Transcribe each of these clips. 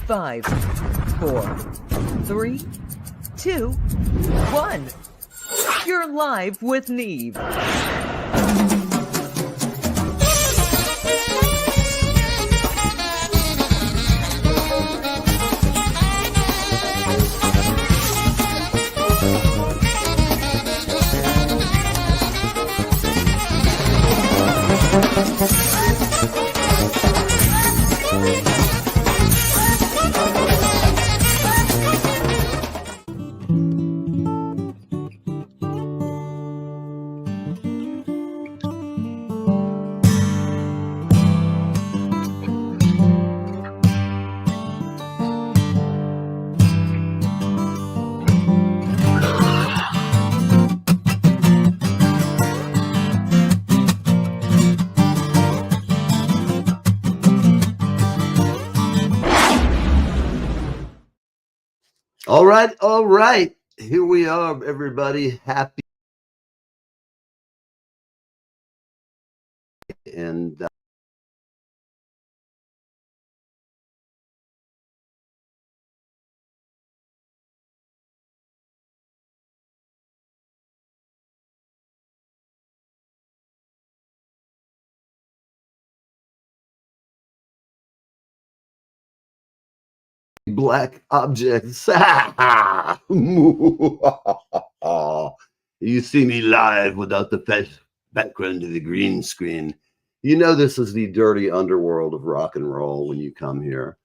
5, 4, 3, 2, 1. You're live with Neve. All right. Here we are, everybody. Happy and black objects. You see me live without the background of the green screen. You know this is the dirty underworld of rock and roll when you come here.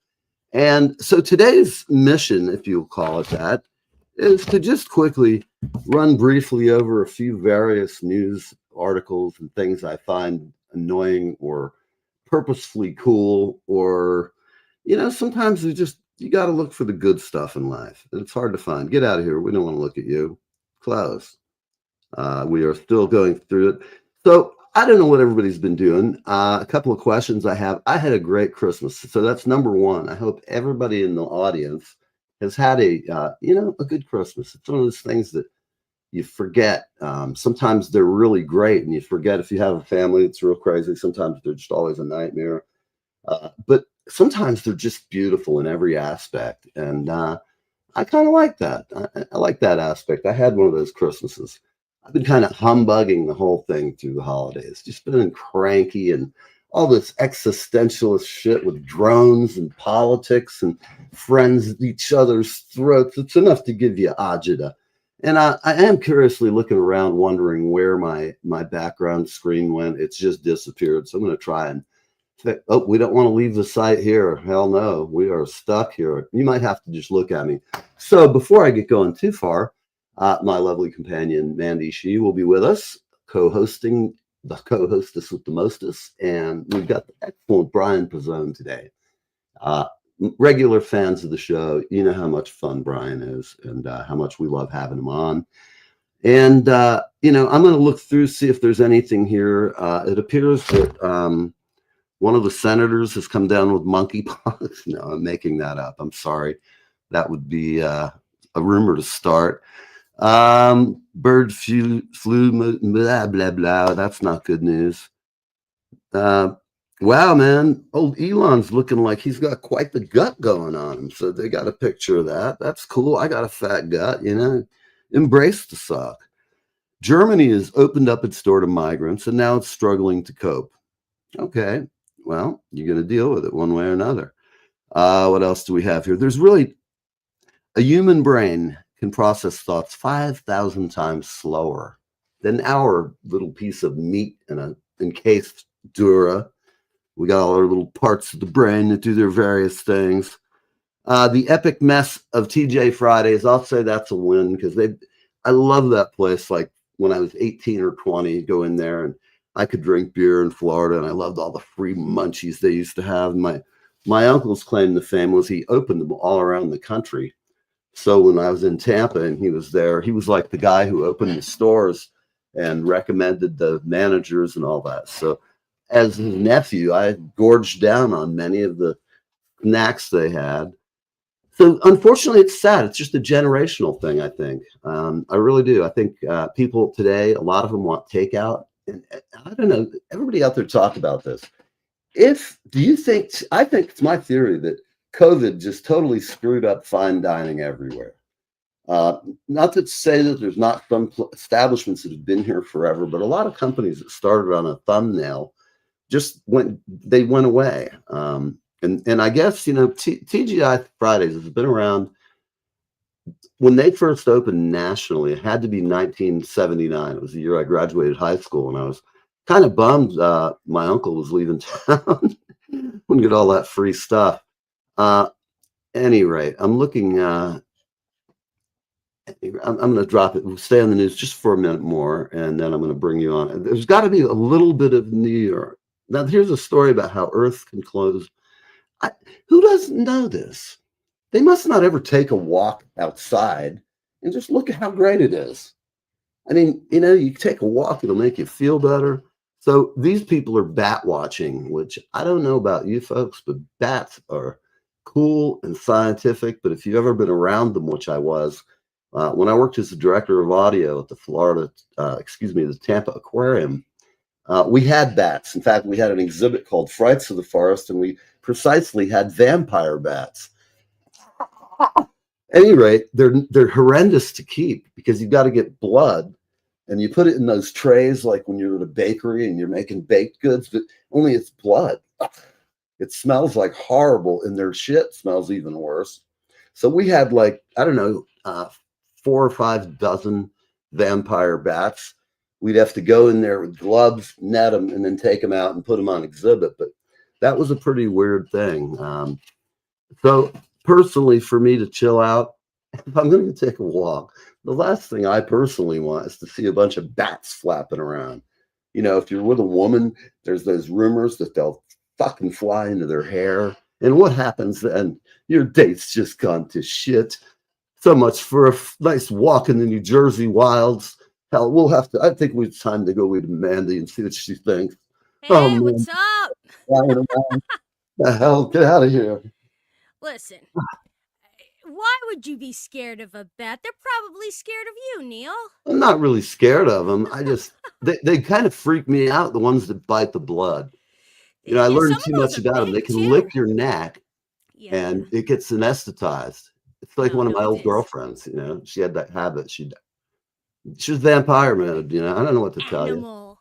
And so today's mission, if you'll call it that, is to just quickly run briefly over a few various news articles and things I find annoying or purposefully cool, or, you know, sometimes you got to look for the good stuff in life. It's hard to find. Get out of here. We don't want to look at you. Close. We are still going through it. So I don't know what everybody's been doing. A couple of questions I have. I had a great Christmas. So that's number one. I hope everybody in the audience has had a good Christmas. It's one of those things that you forget. Sometimes they're really great and you forget. If you have a family, it's real crazy. Sometimes they're just always a nightmare. But sometimes they're just beautiful in every aspect. And I kind of like that. I like that aspect. I had one of those Christmases. I've been kind of humbugging the whole thing through the holidays, just been cranky and all this existentialist shit with drones and politics and friends at each other's throats. It's enough to give you agita. And I am curiously looking around, wondering where my background screen went. It's just disappeared. So I'm going to try and oh, we don't want to leave the site here. Hell no, we are stuck here. You might have to just look at me. So before I get going too far, my lovely companion, Mandy Shee, will be with us, co-hosting, the co-hostess with the mostest. And we've got the excellent Brian Pizzone today. Regular fans of the show, you know how much fun Brian is and how much we love having him on. And, I'm going to look through, see if there's anything here. It appears that one of the senators has come down with monkeypox. No, I'm making that up. I'm sorry. That would be a rumor to start. Bird flu, blah, blah, blah. That's not good news. Wow, man. Old Elon's looking like he's got quite the gut going on him. So they got a picture of that. That's cool. I got a fat gut, embrace the suck. Germany has opened up its door to migrants and now it's struggling to cope. Okay. Well, you're going to deal with it one way or another. What else do we have here? There's really a human brain can process thoughts 5,000 times slower than our little piece of meat in an encased dura. We got all our little parts of the brain that do their various things. The epic mess of TJ Fridays, I'll say that's a win because I love that place. Like when I was 18 or 20, go in there and I could drink beer in Florida, and I loved all the free munchies they used to have. My uncle's claim to fame was he opened them all around the country. So when I was in Tampa and he was there, he was like the guy who opened the stores and recommended the managers and all that. So as his nephew, I gorged down on many of the snacks they had. So unfortunately, it's sad. It's just a generational thing, I think. I really do. I think people today, a lot of them want takeout. And I don't know, everybody out there talk about this. I think it's my theory that COVID just totally screwed up fine dining everywhere. Not to say that there's not some establishments that have been here forever, but a lot of companies that started on a thumbnail they went away. And I guess, TGI Fridays has been around. When they first opened nationally, it had to be 1979. It was the year I graduated high school, and I was kind of bummed my uncle was leaving town. Wouldn't get all that free stuff. Any rate, I'm looking. I'm going to drop it. We'll stay on the news just for a minute more, and then I'm going to bring you on. There's got to be a little bit of New York. Now, here's a story about how Earth can close. Who doesn't know this? They must not ever take a walk outside and just look at how great it is. I mean, you take a walk, it'll make you feel better. So these people are bat watching, which I don't know about you folks, but bats are cool and scientific. But if you've ever been around them, which I was, when I worked as the director of audio at the Tampa Aquarium, we had bats. In fact, we had an exhibit called Frights of the Forest, and we precisely had vampire bats. At any rate, they're horrendous to keep because you've got to get blood and you put it in those trays like when you're at a bakery and you're making baked goods, but only it's blood. It smells like horrible, and their shit smells even worse. So we had 4 or 5 dozen vampire bats. We'd have to go in there with gloves, net them, and then take them out and put them on exhibit. But that was a pretty weird thing. So personally, for me to chill out, if I'm going to take a walk, the last thing I personally want is to see a bunch of bats flapping around. If you're with a woman, there's those rumors that they'll fucking fly into their hair. And what happens then? Your date's just gone to shit. So much for a nice walk in the New Jersey wilds. Hell, I think it's time to go with Mandy and see what she thinks. Hey, what's up? The hell, get out of here. Listen, why would you be scared of a bat? They're probably scared of you, Neil. I'm not really scared of them. They kind of freak me out, the ones that bite the blood. I learned too much about them. They can lick your neck, and it gets anesthetized. It's like one of my old girlfriends, she had that habit. She was vampire mode, I don't know what to tell you.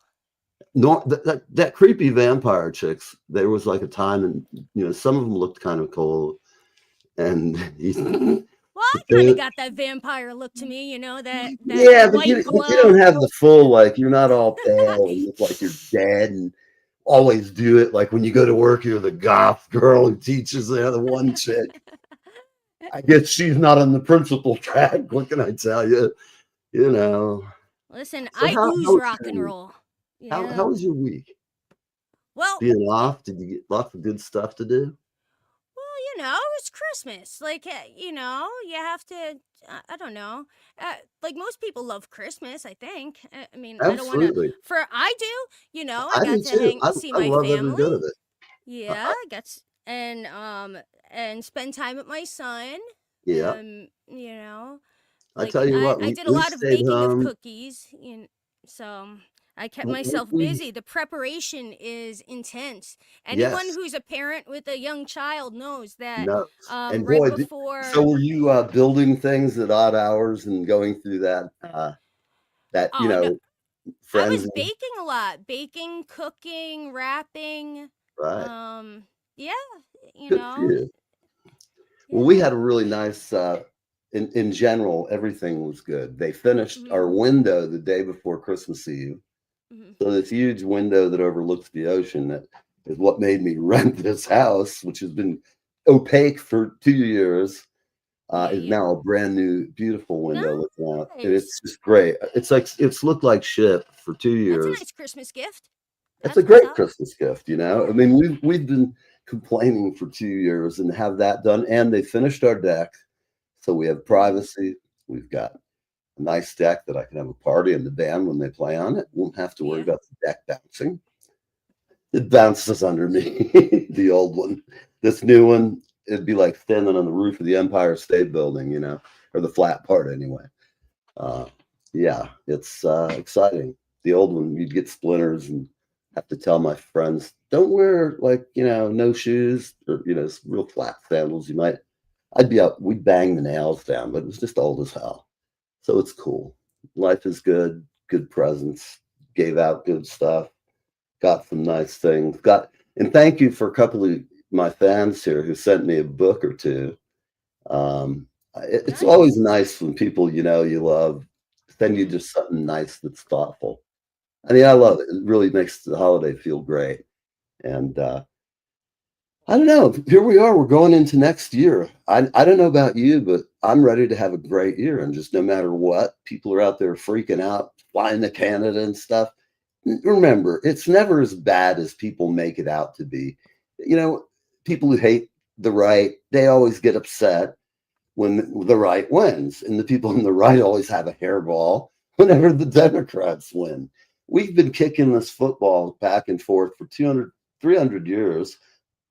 No, that creepy vampire chicks, there was like a time, and some of them looked kind of cool. And well, I kind of got that vampire look to me, that yeah, but you don't have the full, you're not all pale and look like you're dead and always do it. Like when you go to work, you're the goth girl who teaches the other one chick. I guess she's not on the principal track. What can I tell you? Listen, I ooze rock and roll. How was your week? Well, being off, did you get lots of good stuff to do? Well, it's Christmas. You have to, I don't know. Most people love Christmas, I think. I mean, Absolutely. I do, I got to see my love family. Every bit of it. Yeah, I got and spend time with my son. Yeah. I tell you what, I did a lot of baking of cookies, so I kept myself busy. The preparation is intense. Anyone who's a parent with a young child knows that. And right before. So were you building things at odd hours and going through that? No. I was baking a lot, cooking, wrapping. Right. Yeah, Good for you. Well, we had a really nice. In general, everything was good. They finished our window the day before Christmas Eve. So this huge window that overlooks the ocean, that is what made me rent this house, which has been opaque for 2 years, is now a brand new, beautiful window looking out. And it's just great. It's looked like shit for 2 years. That's a nice Christmas gift. That's a great Christmas gift, I mean, we've been complaining for 2 years and have that done. And they finished our deck. So we have privacy. We've got a nice deck that I can have a party in the band when they play on it. Won't have to worry about the deck bouncing. It bounces under me, the old one. This new one, it'd be like standing on the roof of the Empire State Building, or the flat part anyway. It's exciting. The old one, you'd get splinters and have to tell my friends, don't wear like, no shoes or, real flat sandals. I'd be up, we'd bang the nails down, but it was just old as hell. So it's cool. Life is good, good presents, gave out good stuff, got some nice things. And thank you for a couple of my fans here who sent me a book or two. It's always Nice. nice when people you love send you just something nice that's thoughtful. I mean, I love it. It really makes the holiday feel great. And I don't know. Here we are. We're going into next year. I don't know about you, but I'm ready to have a great year. And just no matter what, people are out there freaking out, flying to Canada and stuff. Remember, it's never as bad as people make it out to be. You know, people who hate the right, they always get upset when the right wins. And the people on the right always have a hairball whenever the Democrats win. We've been kicking this football back and forth for 200, 300 years,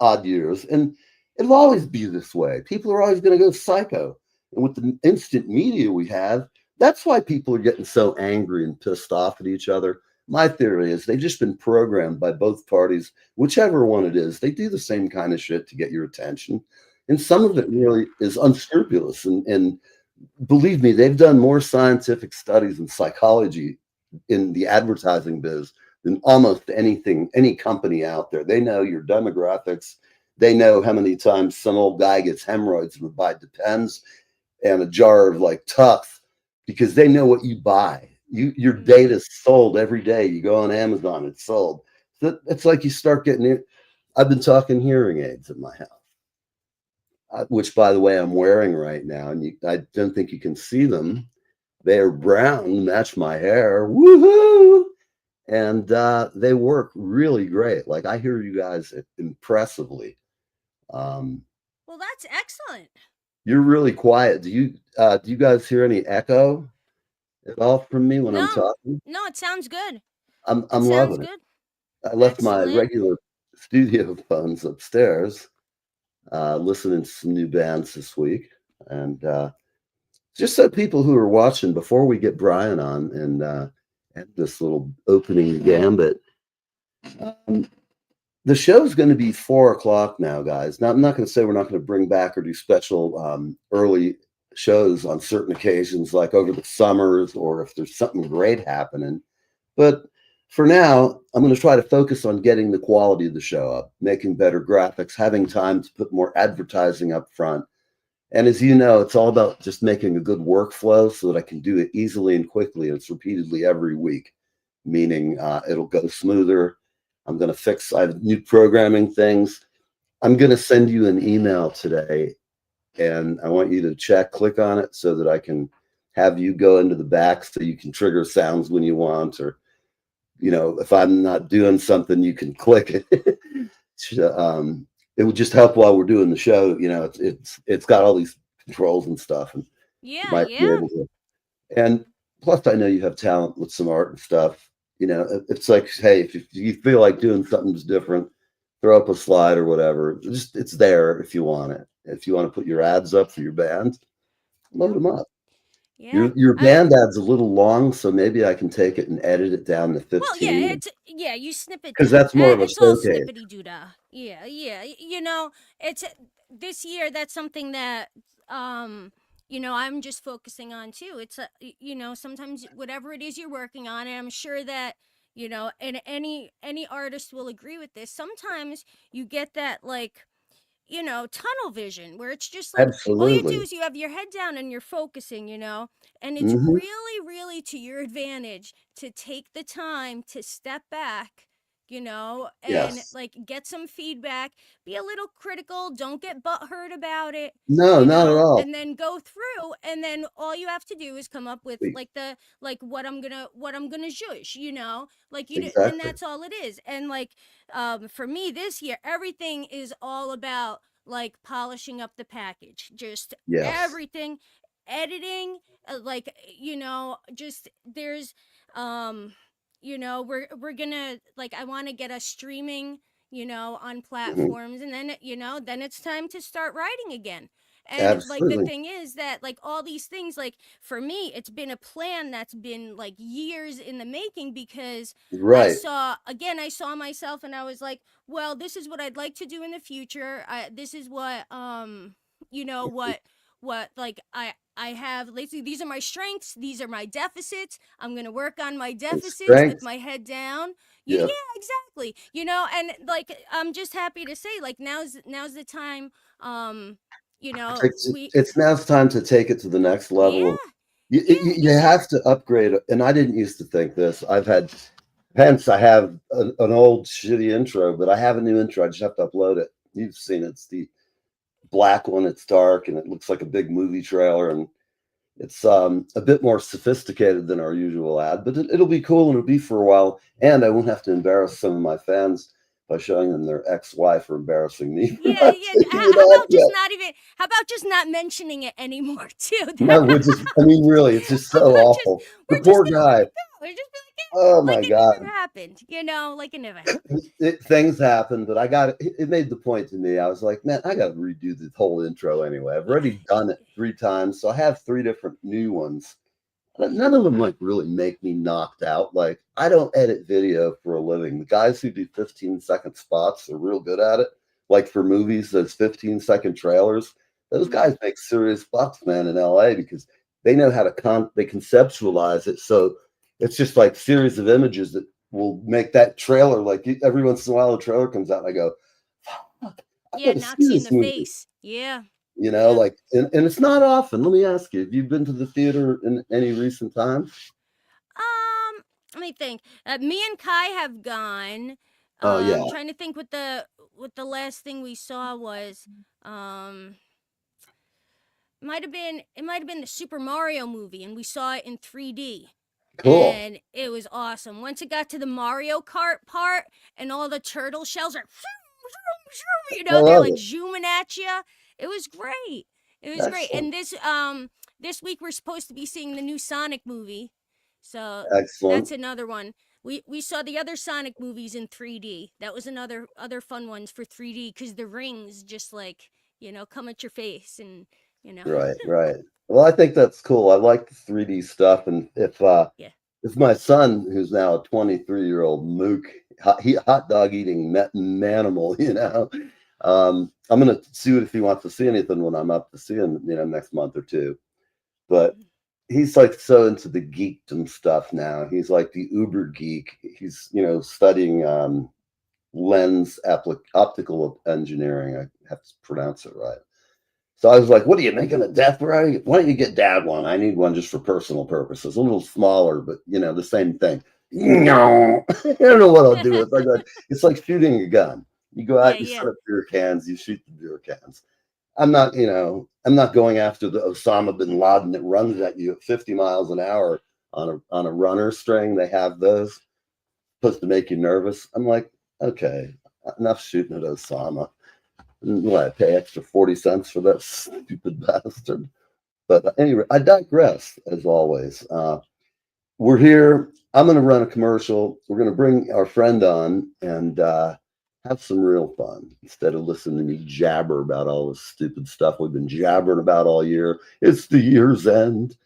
odd years, and it'll always be this way. People are always going to go psycho. And with the instant media we have, that's why people are getting so angry and pissed off at each other. My theory is they've just been programmed by both parties, whichever one it is. They do the same kind of shit to get your attention. And some of it really is unscrupulous. And believe me, they've done more scientific studies in psychology in the advertising biz than almost anything, any company out there. They know your demographics. They know how many times some old guy gets hemorrhoids and would buy Depends and a jar of like Tuf because they know what you buy. Your data is sold every day. You go on Amazon, it's sold. So it's like you start getting it. I've been talking hearing aids at my house, which by the way, I'm wearing right now. And I don't think you can see them. They're brown, match my hair. Woohoo! And they work really great. Like I hear you guys impressively. Um, Well, that's excellent. you're really quiet. Do you guys hear any echo at all from me when I'm No, talking? no, it sounds good. It I'm sounds loving it. good. I left my Excellent. regular studio phones upstairs, listening to some new bands this week, and just so people who are watching before we get Brian on and this little opening gambit. Um, the show's going to be 4 o'clock now, guys. Now, I'm not going to say we're not going to bring back or do special early shows on certain occasions, like over the summers or if there's something great happening. But for now, I'm going to try to focus on getting the quality of the show up, making better graphics, having time to put more advertising up front. And as you know, it's all about just making a good workflow so that I can do it easily and quickly. And it's repeatedly every week, meaning it'll go smoother. I'm going to fix, I have new programming things. I'm going to send you an email today and I want you to click on it so that I can have you go into the back so you can trigger sounds when you want, or, if I'm not doing something, you can click it. It would just help while we're doing the show. It's got all these controls and stuff, and you Yeah, might be yeah. able to. And plus, I know you have talent with some art and stuff. It's like, hey, if you feel like doing something's different, throw up a slide or whatever. Just it's there if you want it. If you want to put your ads up for your band, load Yep. them up. Yeah. Your I band ad's a little long, so maybe I can take it and edit it down to Well, yeah, 15 it's yeah, you snip it because down. that's more of a It's all showcase. snippety doodah. Yeah, yeah. It's this year. That's something that I'm just focusing on too. It's sometimes whatever it is you're working on, and I'm sure that and any artist will agree with this. Sometimes you get that like tunnel vision where it's just like all you do Absolutely. is you have your head down and you're focusing, and it's Hmm. really, really to your advantage to take the time to step back, and Yes. like get some feedback, be a little critical, don't get butthurt about it, No, not at all. and then go through, and then all you have to do is come up with Wait, like what I'm gonna zhuzh, and exactly. that's all it is. And like for me this year, everything is all about like polishing up the package, just Yes. everything, editing, like just there's we're gonna like I want to get us streaming on Mhm. platforms, and then then it's time to start writing again. And like the Absolutely. thing is that like all these things, like for me, it's been a plan that's been like years in the making, because Right. I saw myself and I was like, well, this is what I'd like to do in the future. This is what you know what like I have lately. These are my strengths, these are my deficits. I'm going to work on my And deficits with strength. my head down. Yeah. Yeah, exactly. You know, and like I'm just happy to say like now's the time. You know, It's now it's time to take it to the next yeah, level. You, yeah, you, it you have to upgrade. And I didn't used to think this. Hence, I have an old shitty intro, but I have a new intro. I just have to upload it. You've seen it. It's the black one. It's dark and it looks like a big movie trailer. And it's a bit more sophisticated than our usual ad, but it'll be cool and it'll be for a while. And I won't have to embarrass some of my fans by showing them their ex-wife or embarrassing me for yeah, not yeah. taking it How off about just yet. not even? How about just not mentioning it anymore too? No, I mean, really, it's just How so about just awful. The we're just poor gonna let guy. it go? We're just be Oh like my it God. never happened. You know, like it never happened. Things happen, but it made the point to me. I was like, man, I got to redo the whole intro anyway. I've Yeah, already done it 3 times. So I have 3 different new ones. But none of them like really make me knocked out. Like I don't edit video for a living. The guys who do 15-second spots are real good at it. Like for movies, those 15-second trailers, those mhm. guys make serious bucks, man, in LA because they know how to they conceptualize it. So it's just like series of images that will make that trailer. Like every once in a while, a trailer comes out and I go, fuck, I Yeah, gotta see knocks you in this the movie. face. Yeah, You know, yeah. like, and it's not often. Let me ask you, have you been to the theater in any recent times? Let me think. Me and Kai have gone. Oh yeah, Trying to think what the last thing we saw was. Um, it might have been the Super Mario movie, and we saw it in 3D. cool. And it was awesome. Once it got to the Mario Kart part, and all the turtle shells are, you I know, they're love like it. zooming at you. It was great. It was great. Excellent, And this week we're supposed to be seeing the new Sonic movie, so excellent. that's another one. We saw the other Sonic movies in 3D. That was other fun ones for 3D, because the rings just like, you know, come at your face, and you know. Right, right. Well, I think that's cool. I like the 3D stuff, and Yeah. if my son, who's now a 23-year-old mook, he hot dog eating manimal, I'm gonna see if he wants to see anything when I'm up to see him, next month or two. But he's like so into the geekdom stuff now. He's like the uber geek. He's studying optical engineering. I have to pronounce it right. So I was like, "What are you making a death ray? Why don't you get Dad one? I need one just for personal purposes, a little smaller, but the same thing." No, I don't know what I'll do with it. It's like shooting a gun. You go Yeah, out, you yeah. set up beer cans, you shoot the beer cans. I'm not going after the Osama bin Laden that runs at you at 50 miles an hour on a runner string. They have those supposed to make you nervous. I'm like, okay, enough shooting at Osama. What, I pay extra 40 cents for that stupid bastard? But anyway, I digress as always. We're here. I'm going to run a commercial. We're going to bring our friend on and have some real fun instead of listening to me jabber about all this stupid stuff we've been jabbering about all year. It's the year's end.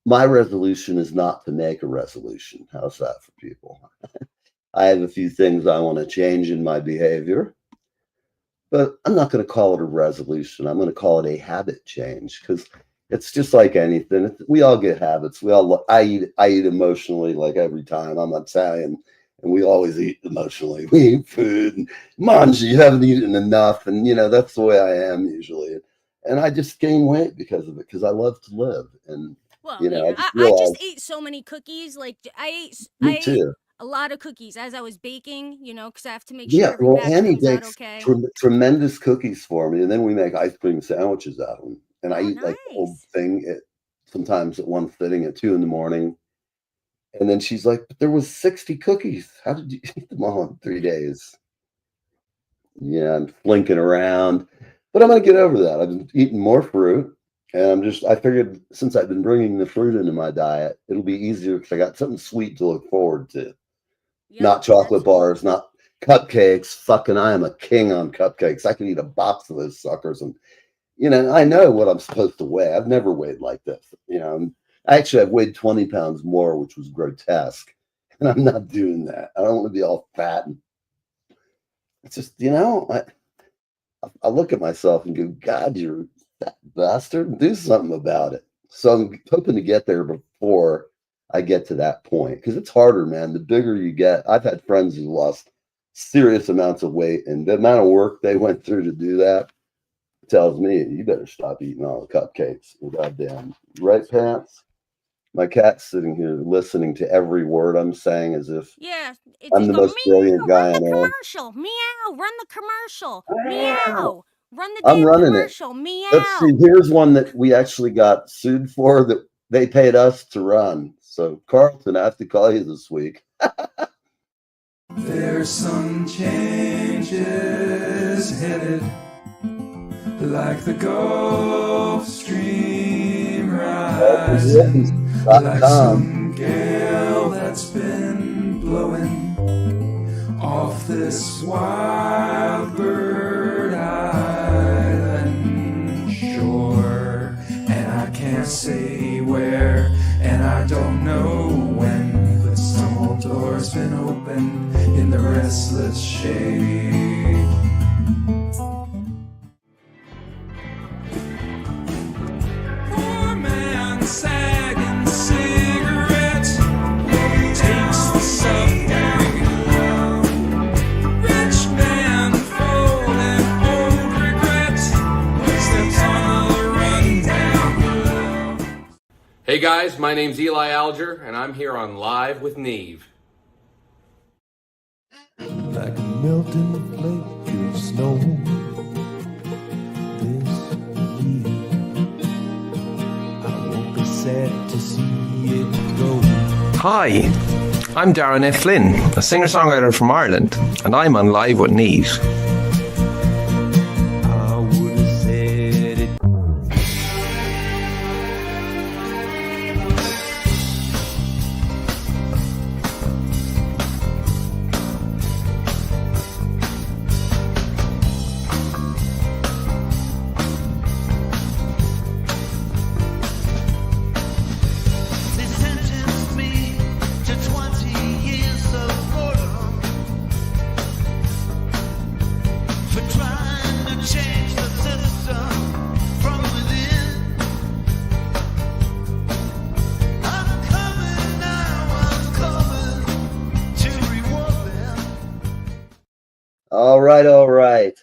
My resolution is not to make a resolution. How's that for people? I have a few things I want to change in my behavior, but I'm not going to call it a resolution. I'm going to call it a habit change because it's just like anything. We all get habits. I eat emotionally like every time. I'm Italian, and we always eat emotionally. We eat food. And, Manji, you haven't eaten enough, and that's the way I am usually. And I just gain weight because of it because I love to live, and Well, yeah, I just I just realized ate so many cookies. Like me I ate too. a lot of cookies as I was baking. You know, because I have to make sure Yeah, every well, batch Annie comes out bakes okay. tremendous cookies for me, and then we make ice cream sandwiches out of them. And I Oh, eat like the whole nice. thing sometimes at one sitting at 2 in the morning. And then she's like, "But there was 60 cookies. How did you eat them all in 3 days?" Yeah, I'm flinking around, but I'm gonna get over that. I've been eating more fruit, and I figured since I've been bringing the fruit into my diet, it'll be easier because I got something sweet to look forward to. Yep, Not chocolate that's bars, not cupcakes. Fucking, I am a king on cupcakes. I could eat a box of those suckers and you know, I know what I'm supposed to weigh. I've never weighed like this. You know, actually, I've weighed 20 pounds more, which was grotesque. And I'm not doing that. I don't want to be all fat. And it's just, you know, I look at myself and go, God, you're a fat bastard. Do something about it. So I'm hoping to get there before I get to that point because it's harder, man. The bigger you get, I've had friends who lost serious amounts of weight, and the amount of work they went through to do that tells me you better stop eating all the cupcakes. Goddamn, right, Pants? My cat's sitting here listening to every word I'm saying as if Yeah, I'm it's the going most brilliant meow. Run guy the on earth. commercial. Meow. Run the commercial. Meow. Meow. Run the I'm damn running it. commercial. Let's see. Meow. Here's one that we actually got sued for that they paid us to run. So, Carlton, I have to call you this week. There's some changes headed like the Gulf Stream rising, like some gale that's been blowing off this wild bird island shore. And I can't say where, and I don't know when, but some old door's been opened in the restless shade. Poor man sagging cigarette takes the subway. Rich man folding old regret steps on the rundown. Hey guys, my name's Eli Alger, and I'm here on Live with Neve. Like a melting flake of snow this year, I won't be sad to see it go. Hi, I'm Darren F. Flynn, a singer-songwriter from Ireland, and I'm on Live with Neve. I would have said it. They sentenced me to 20 years of boredom for trying to change the system from within. I'm coming now, I'm coming to reward them. All right, all right.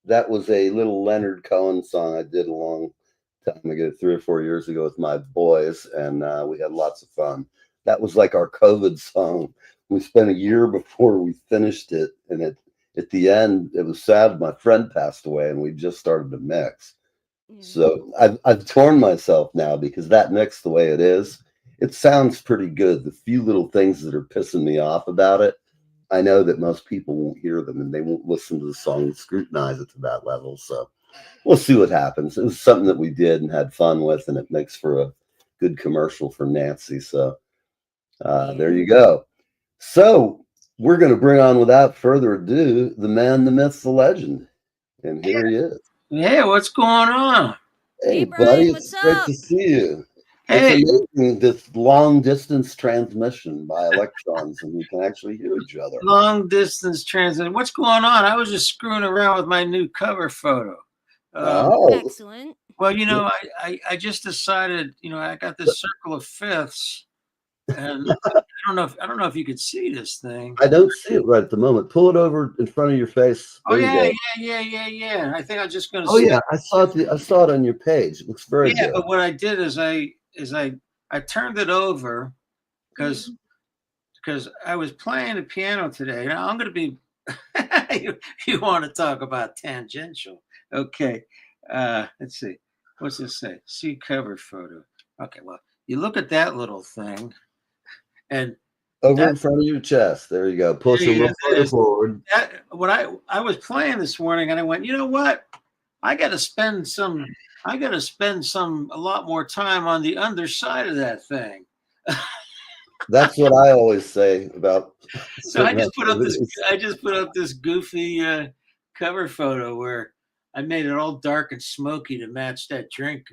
That was a little Leonard Cohen song I did a long time ago, 3 or 4 years ago with my boys, and we had lots of fun. That was like our COVID song. We spent a year before we finished it, and at the end, it was sad. My friend passed away, and we just started to mix. So I've torn myself now because that mix, the way it is, it sounds pretty good. The few little things that are pissing me off about it, I know that most people won't hear them and they won't listen to the song and scrutinize it to that level. So we'll see what happens. It was something that we did and had fun with, and it makes for a good commercial for Nancy. So there you go. So we're going to bring on, without further ado, the man, the myth, the legend. And here he is. Yeah, what's going on? Hey, Hey, Brian, buddy, what's it's great up? to see you. Hey, It's amazing, this long distance transmission by electrons, and we can actually hear each other. long distance transit. What's going on? I was just screwing around with my new cover photo. Oh, Excellent. Well, I just decided, I got this circle of fifths, and I don't know if you could see this thing. I don't see it right at the moment. Pull it over in front of your face. Oh There you yeah, go. yeah. I think I'm just gonna. Oh yeah, I saw it. I saw it on your page. It looks very Yeah, good. but what I did is I turned it over because I was playing the piano today. Now I'm going to be. you want to talk about tangential? Okay. Let's see. What's this say? See cover photo. Okay. Well, you look at that little thing, and Over in front of your chest. There you go. Push a little further forward. what I was playing this morning, and I went, you know what? I got to spend a lot more time on the underside of that thing. That's what I always say about. So I just put up this goofy cover photo where I made it all dark and smoky to match that drink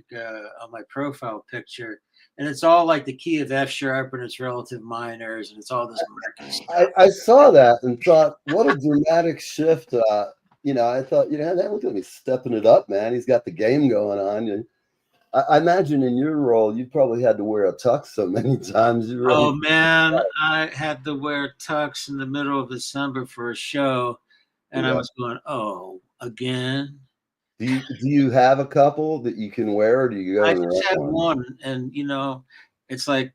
on my profile picture. And it's all like the key of F sharp and its relative minors, and it's all this murky stuff. I saw that and thought, what a dramatic shift. I thought, look at me stepping it up, man. He's got the game going on. And I imagine in your role, you probably had to wear a tux so many times. You really, Oh man, I had to wear tux in the middle of December for a show, and I Yeah. was going, "Oh, again." Do you have a couple that you can wear, or do you go I and just rent had one? one, and it's like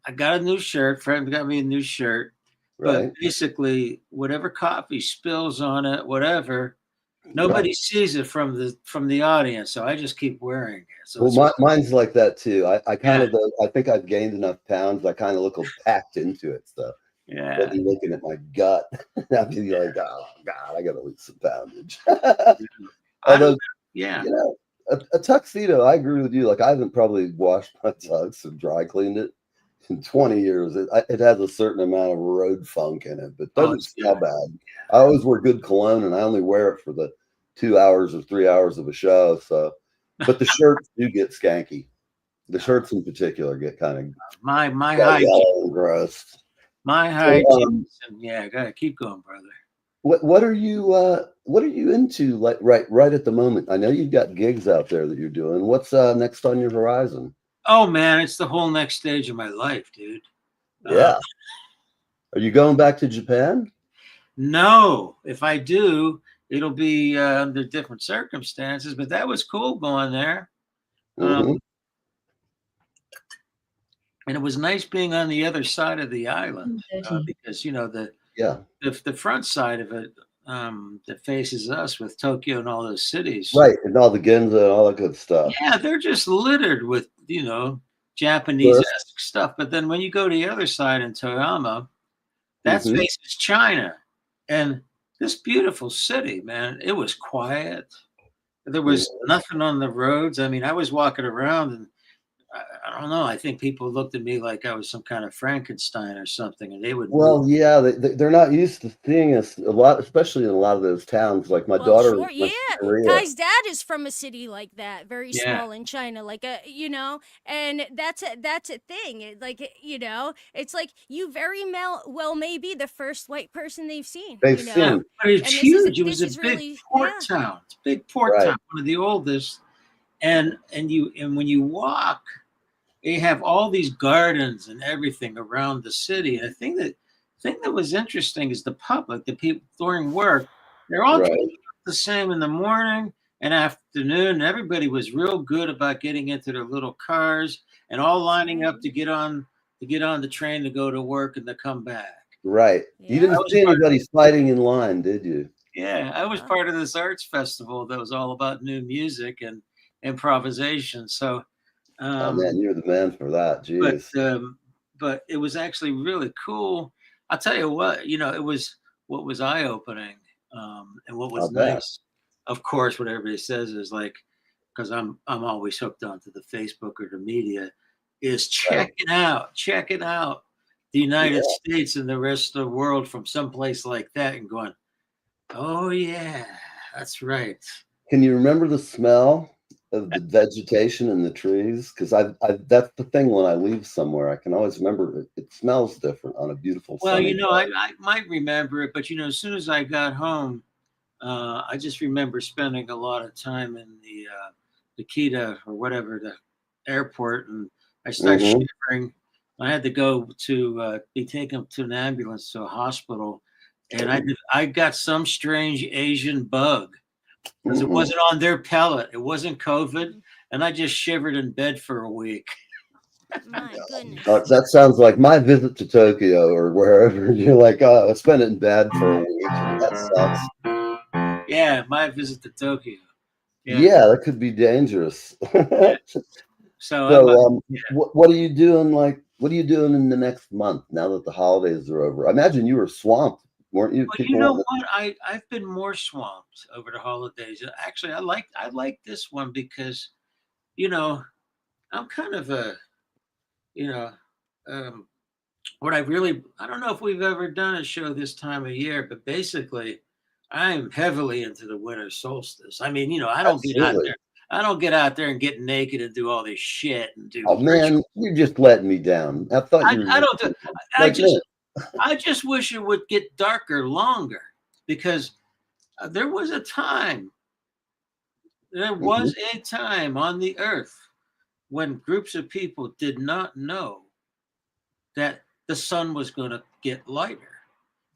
I got a new shirt. Friend got me a new shirt, but Right? basically, whatever coffee spills on it, whatever, nobody sees it from the audience. So I just keep wearing it. So it's Well, mine's like that too. I kind yeah, of, I think I've gained enough pounds. I kind of look packed into it. So I'll yeah. be looking at my gut. I'll be like, oh God, I got to lose some poundage. I don't. Although, Yeah. a tuxedo, I agree with you. Like I haven't probably washed my tux and dry cleaned it in 20 years. It has a certain amount of road funk in it, but doesn't It's smell good. bad. I always wear good cologne, and I only wear it for the 2 hours or 3 hours of a show. So, but the shirts do get skanky. The shirts in particular get kind of My hygiene, yellow and gross. my So, hygiene. Yeah, gotta keep going, brother. what are you into like right at the moment? I know you've got gigs out there that you're doing. What's next on your horizon? Oh man, it's the whole next stage of my life, dude. Yeah. Are you going back to Japan? No, if I do, it'll be under different circumstances. But that was cool going there, Hmm. and it was nice being on the other side of the island because Yeah. the front side of it that faces us with Tokyo and all those cities. Right. And all the Ginza and all that good stuff. Yeah, they're just littered with Tourists. Japanese-esque stuff. But then when you go to the other side in Toyama, that Mhm. faces China, and this beautiful city, man, it was quiet. There was nothing on the roads. I mean, I was walking around and I don't know. I think people looked at me like I was some kind of Frankenstein or something, and they would move. Well, yeah, they're not used to seeing us a lot, especially in a lot of those towns. Like my Well, daughter sure, went yeah. to Korea. Kai's dad is from a city like that, very Yeah. small in China, and that's a thing. It's like you very well may be the first white person they've seen. They've You know, seen. But it's and huge. It was this a is big really port yeah. town. It's a big port Right. town, one of the oldest. And when you walk, they have all these gardens and everything around the city. And the thing that was interesting is the public, the people during work, they're all Right. the same in the morning and afternoon. Everybody was real good about getting into their little cars and all lining up to get on the train to go to work and to come back. Right. You Yeah. didn't see anybody fighting in line, did you? Yeah, I was part of this arts festival that was all about new music and improvisation. So, Oh man, you're the man for that. but Jeez. but it was actually really cool. I'll tell you what, it was what was eye opening, and what was I'll bet. nice. Of course, what everybody says is like, because I'm always hooked onto the Facebook or the media, is Right. checking out the United Yeah. States and the rest of the world from someplace like that and going, oh yeah, that's right. Can you remember the smell of the vegetation and the trees? Because I that's the thing when I leave somewhere, I can always remember it smells different on a beautiful Well, sunny day. I might remember it, but as soon as I got home, I just remember spending a lot of time in the Kita or whatever the airport, and I started Mhm. shivering. I had to go to be taken to an ambulance to a hospital, and I got some strange Asian bug because it Mm-mm. wasn't on their pellet. It wasn't COVID, and I just shivered in bed for a week. My goodness. That sounds like my visit to Tokyo or wherever. You're like, oh, I spent it in bed for a week. That sucks. Yeah, my visit to Tokyo. Yeah, that could be dangerous. So So, what are you doing? What are you doing in the next month now that the holidays are over? I imagine you were swamped, weren't you? But People you know wanted- what? I've been more swamped over the holidays. Actually, I like this one because, I'm kind of a, you know, I don't know if we've ever done a show this time of year, but basically, I'm heavily into the winter solstice. I mean, I don't get out Absolutely. there. I don't get out there and get naked and do all this shit and do Oh man, ritual. you're just letting me down. I thought you I were don't do. I like just me. I just wish it would get darker longer because there was a time. There Mhm. was a time on the earth when groups of people did not know that the sun was going to get lighter.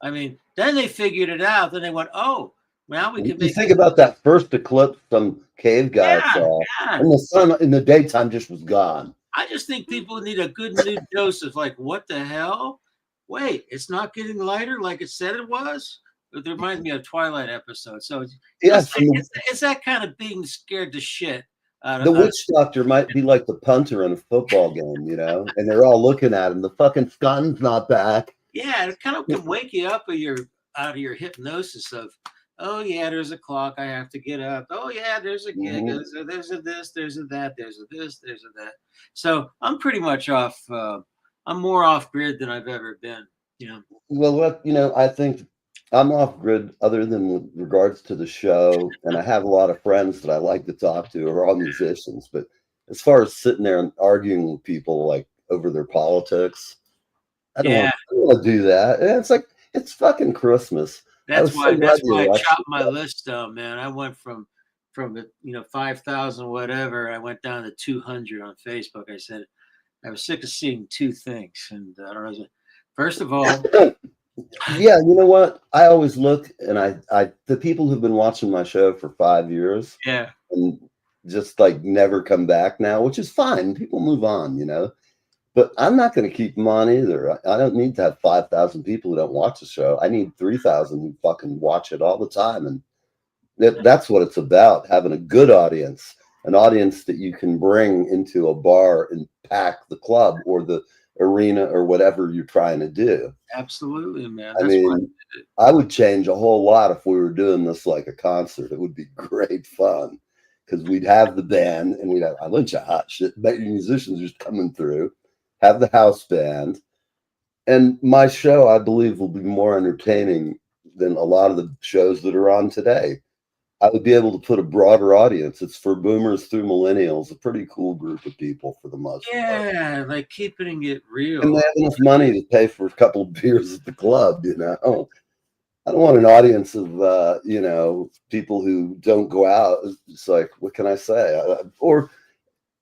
I mean, then they figured it out. Then they went, "Oh, now we can You make think it." about that first eclipse some cave guy Yeah, saw, yeah. and the sun in the daytime just was gone. I just think people need a good new dose of like, what the hell? Wait, it's not getting lighter like it said it was. It reminds me of a Twilight episode. So it's just Yes, like, and it's that kind of being scared to shit out of. the witch doctor might be like the punter in a football game, and they're all looking at him. The fucking sun's not back. Yeah, it kind of can wake you up of your out of your hypnosis of, oh yeah, there's a clock, I have to get up. Oh yeah, there's a gig, Mhm. there's a this, there's a that, there's a this, there's a that. So I'm pretty much off. I'm more off grid than I've ever been. You know. Well, I think I'm off grid other than with regards to the show, and I have a lot of friends that I like to talk to who are all musicians. But as far as sitting there and arguing with people like over their politics, Yeah, I don't want to do that. And it's like it's fucking Christmas. I was so glad that's the why I election. chopped my list down, man. I went from the 5,000 whatever. I went down to 200 on Facebook. I said I was sick of seeing two things, and I don't know. First of all, Yeah, you know what? I always look and the people who've been watching my show for 5 years yeah, and just like never come back now, which is fine. People move on. But I'm not going to keep them on either. I don't need to have 5,000 people who don't watch the show. I need 3,000 who fucking watch it all the time. And that's what it's about, having a good audience, an audience that you can bring into a bar and pack the club or the arena or whatever you're trying to do. absolutely, man. I That's why. mean, I would change a whole lot if we were doing this like a concert. It would be great fun because we'd have the band and we'd have a bunch of hot shit musicians just coming through, have the house band. And my show, I believe, will be more entertaining than a lot of the shows that are on today. I would be able to put a broader audience. It's for boomers through millennials, a pretty cool group of people for the most part. Yeah, like keeping it And real. they have enough money to pay for a couple of beers at the club. I don't want an audience of people who don't go out. It's like, what can I say? Or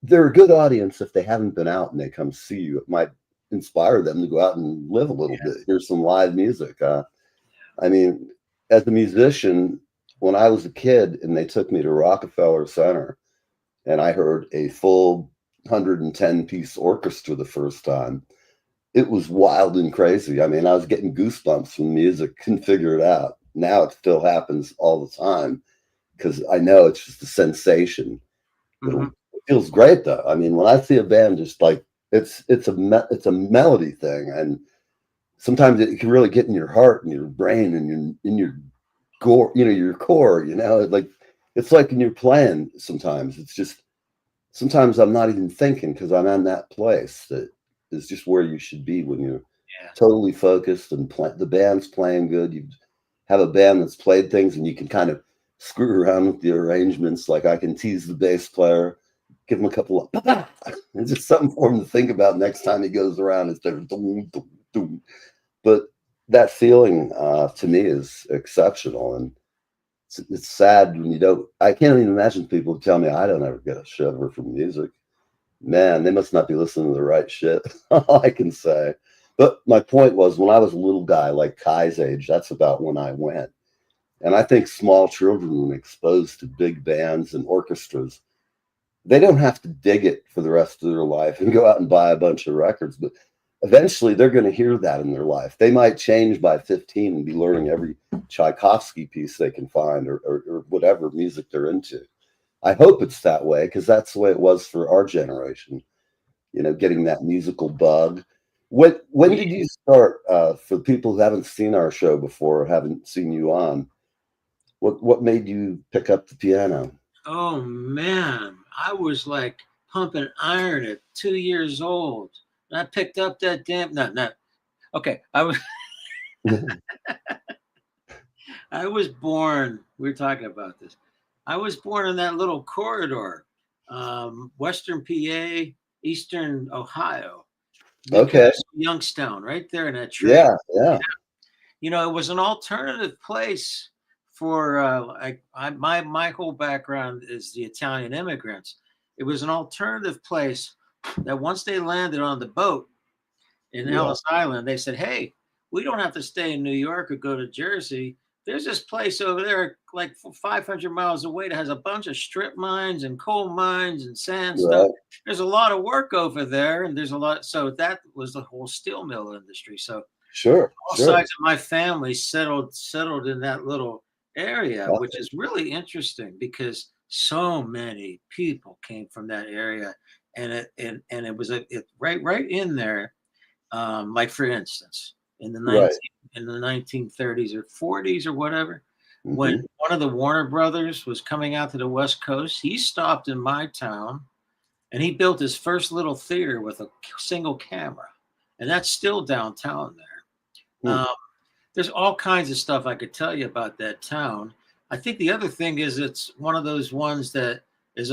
they're a good audience if they haven't been out and they come see you. It might inspire them to go out and live a little bit. Hear some live music. I mean, as a musician, when I was a kid and they took me to Rockefeller Center and I heard a full 110-piece orchestra the first time, it was wild and crazy. I mean, I was getting goosebumps from music, couldn't figure it out. Now it still happens all the time because I know it's just a sensation. Mhm. It feels great though. I mean, when I see a band, just like it's a melody thing, and sometimes it can really get in your heart and your brain and in your core, your core. Like it's like when you're playing. Sometimes it's just sometimes I'm not even thinking because I'm in that place that is just where you should be when you're Yeah. totally focused and the band's playing good. You have a band that's played things and you can kind of screw around with the arrangements. Like I can tease the bass player, give him a couple of it's just something for him to think about next time he goes around. It's there, dum, dum, dum. But that feeling to me is exceptional, and it's sad when you don't. I can't even imagine people who tell me I don't ever get a shiver from music. Man, they must not be listening to the right shit. All I can say. But my point was, when I was a little guy, like Kai's age, that's about when I went. And I think small children, when exposed to big bands and orchestras, they don't have to dig it for the rest of their life and go out and buy a bunch of records. But eventually, they're going to hear that in their life. They might change by 15 and be learning every Tchaikovsky piece they can find or whatever music they're into. I hope it's that way because that's the way it was for our generation, getting that musical bug. When did you start? For people who haven't seen our show before or haven't seen you on, what made you pick up the piano? Oh man, I was like pumping iron at 2 years old. And I picked up that damn no. Okay, I was I was born. We were talking about this. I was born in that little corridor, Western PA, Eastern Ohio, Okay. Youngstown, right there in that tree. Yeah. Yeah. You know, it was an alternative place for my whole background is the Italian immigrants. It was an alternative place that once they landed on the boat in Yeah. Ellis Island, they said, "Hey, we don't have to stay in New York or go to Jersey. There's this place over there, like 500 miles away, that has a bunch of strip mines and coal mines and sand stuff. Right. There's a lot of work over there, and there's a lot." So that was the whole steel mill industry. So Sure. all Sure. sides of my family settled in that little area, Yeah. which is really interesting because so many people came from that area, and it was right in there. Like for instance, in the Right. 1930s or 40s or whatever, when Hmm. one of the Warner Brothers was coming out to the West Coast, he stopped in my town and he built his first little theater with a single camera, and that's still downtown there. Hmm. There's all kinds of stuff I could tell you about that town. I think the other thing is it's one of those ones that is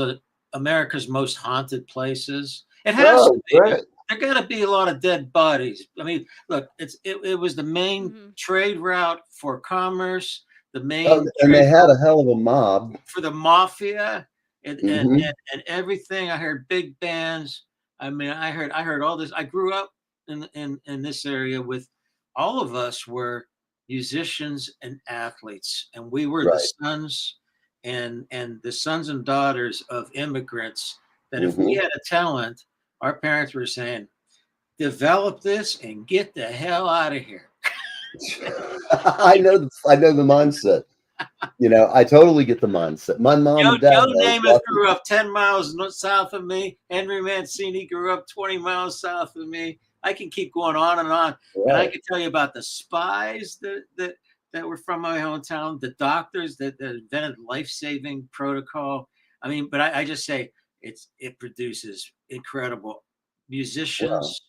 America's most haunted places. It has to Oh, be. great. There got to be a lot of dead bodies. I mean, look, it was the main trade route for commerce, the Oh, main and they trade had route a hell of a mob. for the mafia Hmm. and everything. I heard big bands. I mean, I heard all this. I grew up in this area with all of us were musicians and athletes, and we were the Right. sons and the sons and daughters of immigrants. That if we Hmm. had a talent, our parents were saying, "Develop this and get the hell out of here." I know. I know the mindset. You know, I totally get the mindset. My mom and dad, Joe I was Namath lucky. grew up 10 miles south of me. Henry Mancini grew up 20 miles south of me. I can keep going on and on. And I Right. can tell you about the spies that were from my hometown, the doctors that invented life-saving protocol. I mean, but I just say it produces incredible Wow. musicians,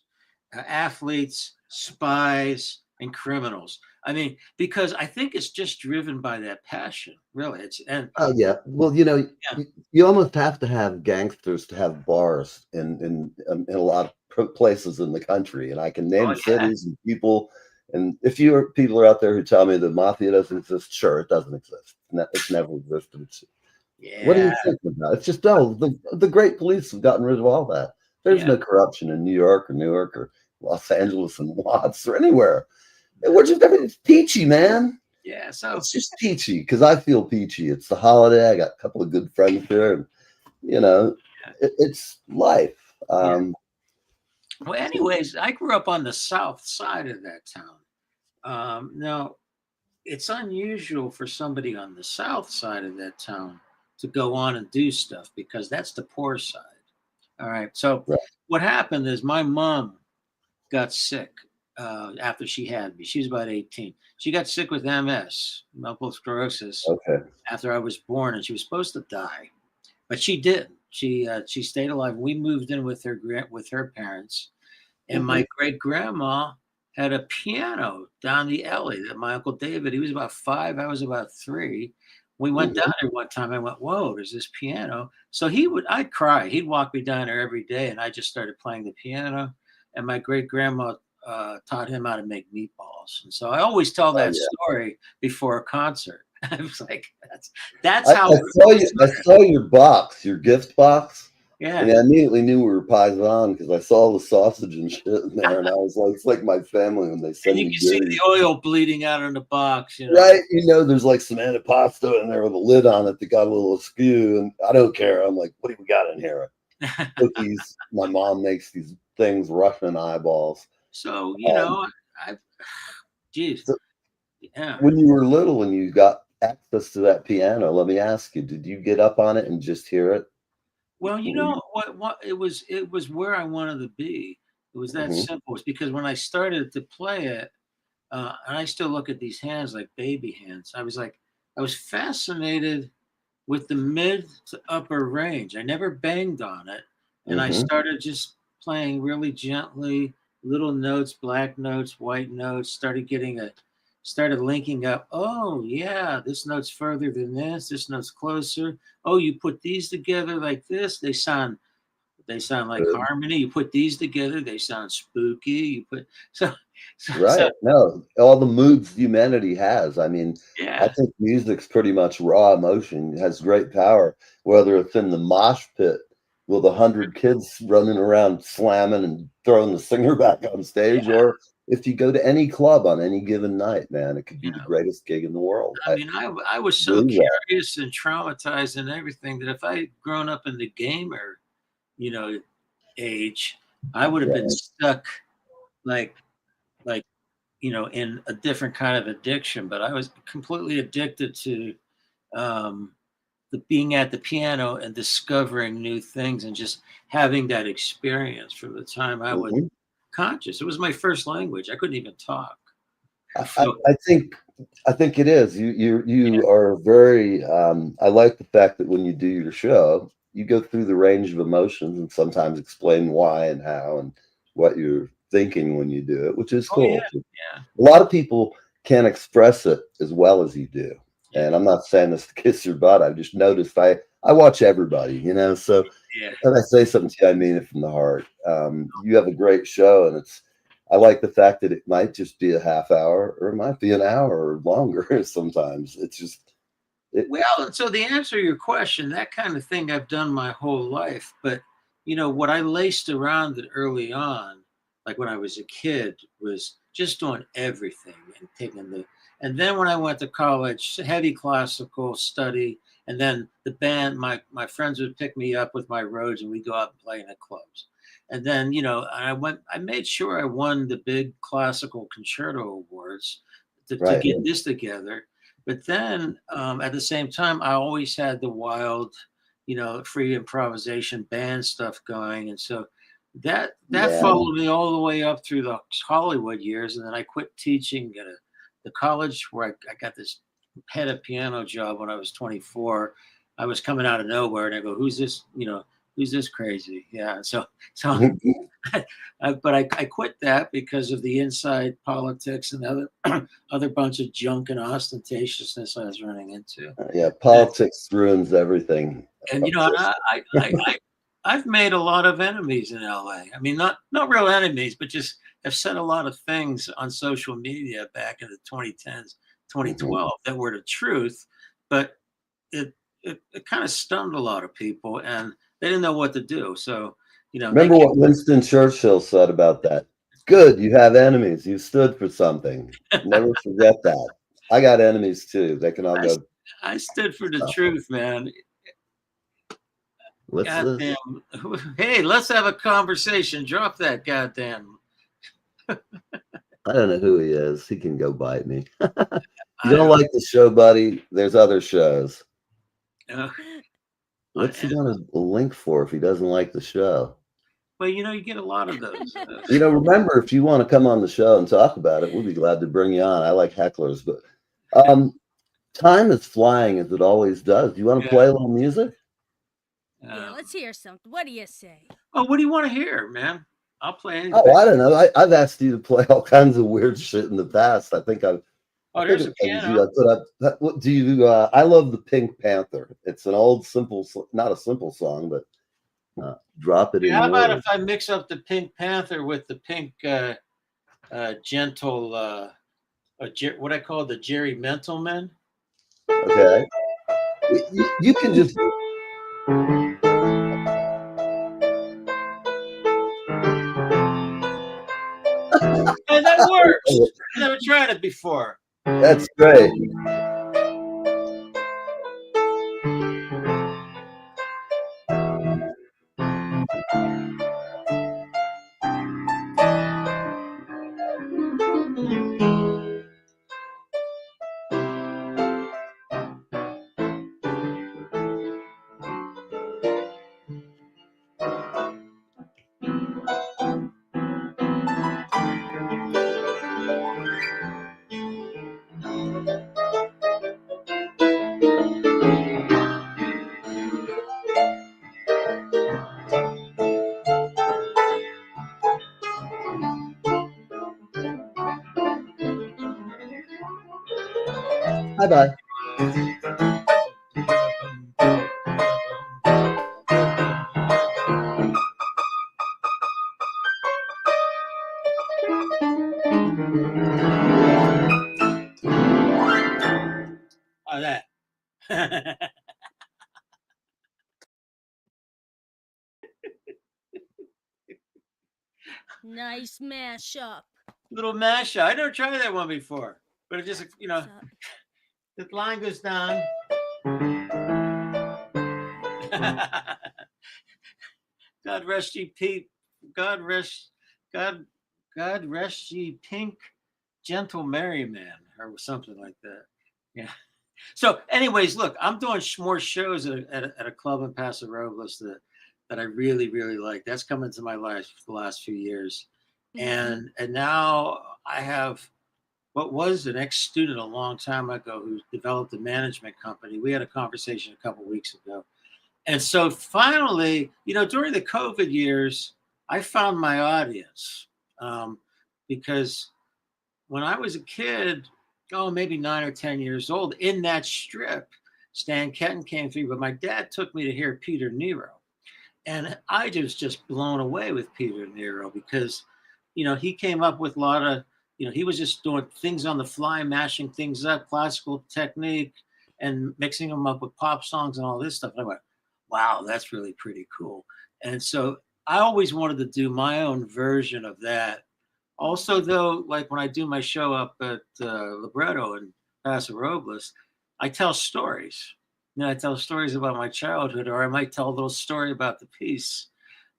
athletes, spies, and criminals. I mean, because I think it's just driven by that passion, really. It's and Oh yeah. Well, you know, yeah, you almost have to have gangsters to have bars in a lot of places in the country, and I can oh name yeah, cities and people. And if people are out there who tell me the mafia doesn't exist, sure, it doesn't exist. It's never existed. What are yeah, you thinking about? It's just the great police have gotten rid of all that. There's yeah, no corruption in New York or Newark or Los Angeles and Watts or anywhere. We're just it's peachy, man. yeah. So It's just peachy because I feel peachy. It's the holiday. I got a couple of good friends here, and you know, yeah, it's life. yeah. Well, anyways, I grew up on the south side of that town. Now it's unusual for somebody on the south side of that town to go on and do stuff because that's the poor side. All right. So Right. what happened is my mom got sick after she had me. She was about 18. She got sick with MS, multiple sclerosis, Okay. after I was born, and she was supposed to die, but she didn't. She stayed alive. We moved in with her parents, and Hmm. my great grandma had a piano down the alley that my uncle David. He was about 5. I was about 3. We went Hmm. down there one time. I went, "Whoa, there's this piano." So I'd cry. He'd walk me down there every day, and I just started playing the piano. And my great grandma taught him how to make meatballs. And so I always tell Oh that yeah. story before a concert. I was like, that's how I it saw really you. I started. saw your box, your gift box, Yeah. and I immediately knew we were paisan because I saw the sausage and shit in there, and I was like, it's like my family when they And send you me can see goodies. the oil bleeding out in the box, you know. Right, you know, there's like some antipasto in there with a lid on it that got a little askew, and I don't care. I'm like, what do we got in here? Cookies. My mom makes these things, Russian eyeballs. So, Um, I, geez, so yeah. when you were little and you got access to that piano, let me ask you, did you get up on it and just hear it? Well, Were you, what it was where I wanted to be. It was that mhm. simple. It's because when I started to play it, and I still look at these hands like baby hands. I was fascinated with the mid to upper range. I never banged on it, and I Mhm. started just playing really gently, little notes, black notes, white notes. Started getting started linking up. Oh yeah, this note's further than this. This note's closer. Oh, you put these together like this, they sound like Good. harmony. You put these together, they sound spooky. You put so Right. No, all the moods humanity has. I mean, I yeah, think music's pretty much raw emotion. It has great power, whether it's in the mosh pit with 100 kids running around slamming and throwing the singer back on stage, yeah. or if you go to any club on any given night, man, it could be You the know, greatest gig in the world. I I mean, I was so believe that. curious and traumatized and everything that if I had grown up in the gamer, you know, age, I would have been Right. stuck like like in a different kind of addiction. But I was completely addicted to um, the being at the piano and discovering new things and just having that experience from the time I was Mhm. conscious. It was my first language. I couldn't even talk. I, I So I think it is. You yeah, you are very I like the fact that when you do your show, you go through the range of emotions and sometimes explain why and how and what you're thinking when you do it, which is oh yeah, cool. yeah, A lot of people can't express it as well as you do. yeah, And I'm not saying this to kiss your butt. I've just noticed I watch everybody, so yeah. and I say something to you, I mean it from the heart. You have a great show, and I like the fact that it might just be a half hour, or it might be an hour or longer. Sometimes it's just it. Well, so the answer to your question, that kind of thing I've done my whole life. But what I laced around it early on, like when I was a kid, was just doing everything and taking and then when I went to college, heavy classical study, and then the band, my friends would pick me up with my Rhodes and we'd go out and play in the clubs. And then, I made sure I won the big classical concerto awards to Right. get this together. But then at the same time, I always had the wild, free improvisation band stuff going. And so that Yeah. followed me all the way up through the Hollywood years. And then I quit teaching at the college where I got this head of piano job when I was 24. I was coming out of nowhere and I go, who's this, who's this crazy? Yeah. So I quit that because of the inside politics and other bunch of junk and ostentatiousness I was running into. Yeah. And, Politics ruins everything. and I've made a lot of enemies in LA. I mean, not real enemies, but just have said a lot of things on social media back in the 2010s, Mhm. 2012 that were the truth, but it kind of stunned a lot of people and they didn't know what to do. So, they Remember what Winston Churchill said about that? Good, you have enemies. You stood for something. Never forget that. I got enemies too. They can all I, go. I stood for the Stuff. truth, man. What's this? Goddamn. Hey, let's have a conversation. Drop that goddamn. I don't know who he is. He can go bite me. You I don't don't like the show, buddy? There's other shows. know. What's he gonna link for if he doesn't like the show? Well, you get a lot of those. Remember, if you want to come on the show and talk about it, we'll be glad to bring you on. I like hecklers, but time is flying as it always does. Do you want to Yeah. play a little music? Yeah, let's hear something. What do you say? Oh, what do you want to hear, man? I'll play anything. Oh, I don't know. I've asked you to play all kinds of weird shit in the past. I think Oh, there's a it was you piano. I put up. What do you? I love the Pink Panther. It's an old, simple, not a simple song, but drop it in How about yours. if I mix up the Pink Panther with the pink, gentle, what I call the Jerry Mentalman? Okay, you can just. Hey, that works. I never tried it before. That's great. Bye-bye. Oh, that. Nice mashup. Little mashup. I never tried that one before, but it just, So, the line goes down. God rest ye Pete. God rest God God rest ye pink gentle merryman or something like that. Yeah. So, anyways, look, I'm doing more shows at a club in Paso Robles that I really, really like. That's come into my life for the last few years. And now I have what was an ex-student a long time ago who developed a management company. We had a conversation a couple weeks ago. And so finally, during the COVID years, I found my audience because when I was a kid, maybe 9 or 10 years old, in that strip, Stan Kenton came through, but my dad took me to hear Peter Nero. And I was just blown away with Peter Nero because, he came up with a lot of, he was just doing things on the fly, mashing things up, classical technique, and mixing them up with pop songs and all this stuff. And I went, wow, that's really pretty cool. And so I always wanted to do my own version of that. Also, though, like when I do my show up at Libretto in Paso Robles, I tell stories. I tell stories about my childhood, or I might tell a little story about the piece.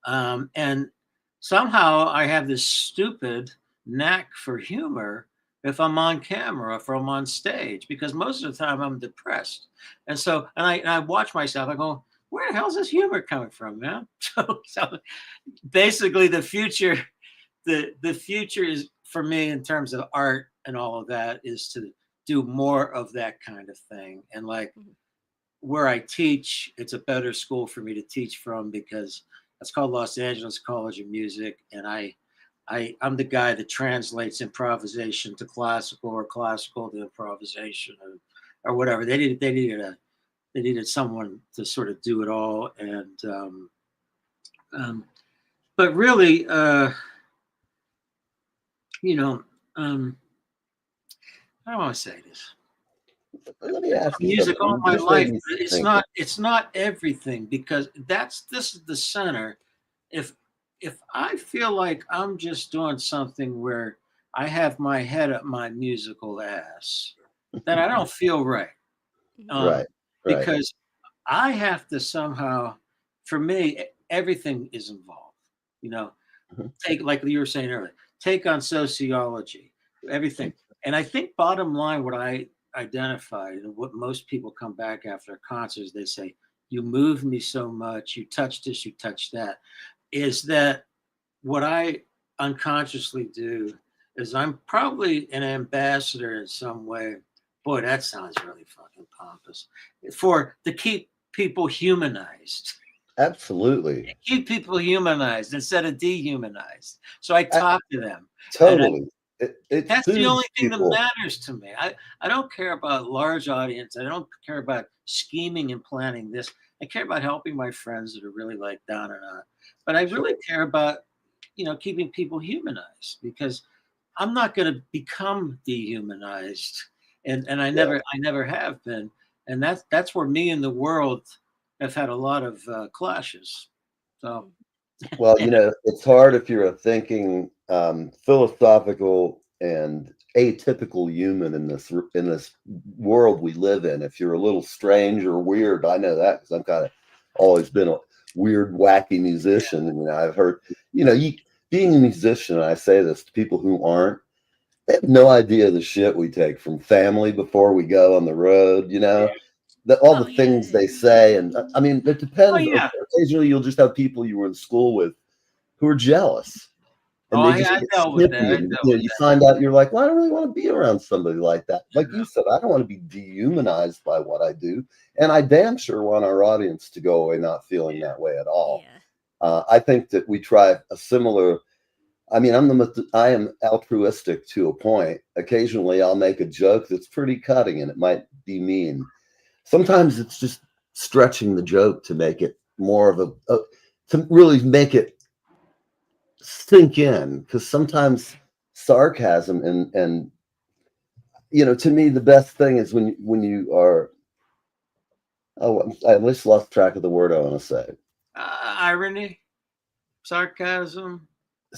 And somehow I have this stupid knack for humor if I'm on camera, if I'm on stage, because most of the time I'm depressed. And so, and I watch myself, I go, where the hell is this humor coming from, man? So basically the future is for me in terms of art and all of that is to do more of that kind of thing. And like where I teach, it's a better school for me to teach from because it's called Los Angeles College of Music. And I'm the guy that translates improvisation to classical or classical to improvisation or whatever. They needed someone to sort of do it all. And but really, I don't want to say this. Let me ask you Music all something. my Just life. made me It's not everything because this is the center. If I feel like I'm just doing something where I have my head up my musical ass, then I don't feel right. Right. Because I have to somehow, for me, everything is involved. Take, like you were saying earlier, take on sociology, everything. And I think bottom line, what I identified and what most people come back after concerts, they say, you moved me so much, you touched this, you touched that, is that what I unconsciously do is I'm probably an ambassador in some way. Boy, that sounds really fucking pompous. To keep people humanized. Absolutely. Keep people humanized instead of dehumanized. So I talk to them. Totally. That's the only thing that matters to me. I don't care about large audience. I don't care about scheming and planning this. I care about helping my friends that are really like down and out. But I really care about, keeping people humanized because I'm not going to become dehumanized. And I never have been. And that's where me and the world have had a lot of clashes. So. Well, it's hard if you're a thinking, philosophical and atypical human in this world we live in. If you're a little strange or weird, I know that because I've kind of always been a weird, wacky musician. I've heard, being a musician, and I say this to people who aren't, they have no idea the shit we take from family before we go on the road. All the things they say, and I mean, it depends. Occasionally, you'll just have people you were in school with who are jealous, and they just get snippy. And you find out you're like, well, I don't really want to be around somebody like that. Like you said, I don't want to be dehumanized by what I do, and I damn sure want our audience to go away not feeling that way at all. I think that we try a similar I mean, I am altruistic to a point. Occasionally, I'll make a joke that's pretty cutting, and it might be mean. Sometimes it's just stretching the joke to make it more of to really make it sink in. Because sometimes sarcasm and to me, the best thing is when you are. Oh, I just lost track of the word I want to say. Irony, sarcasm,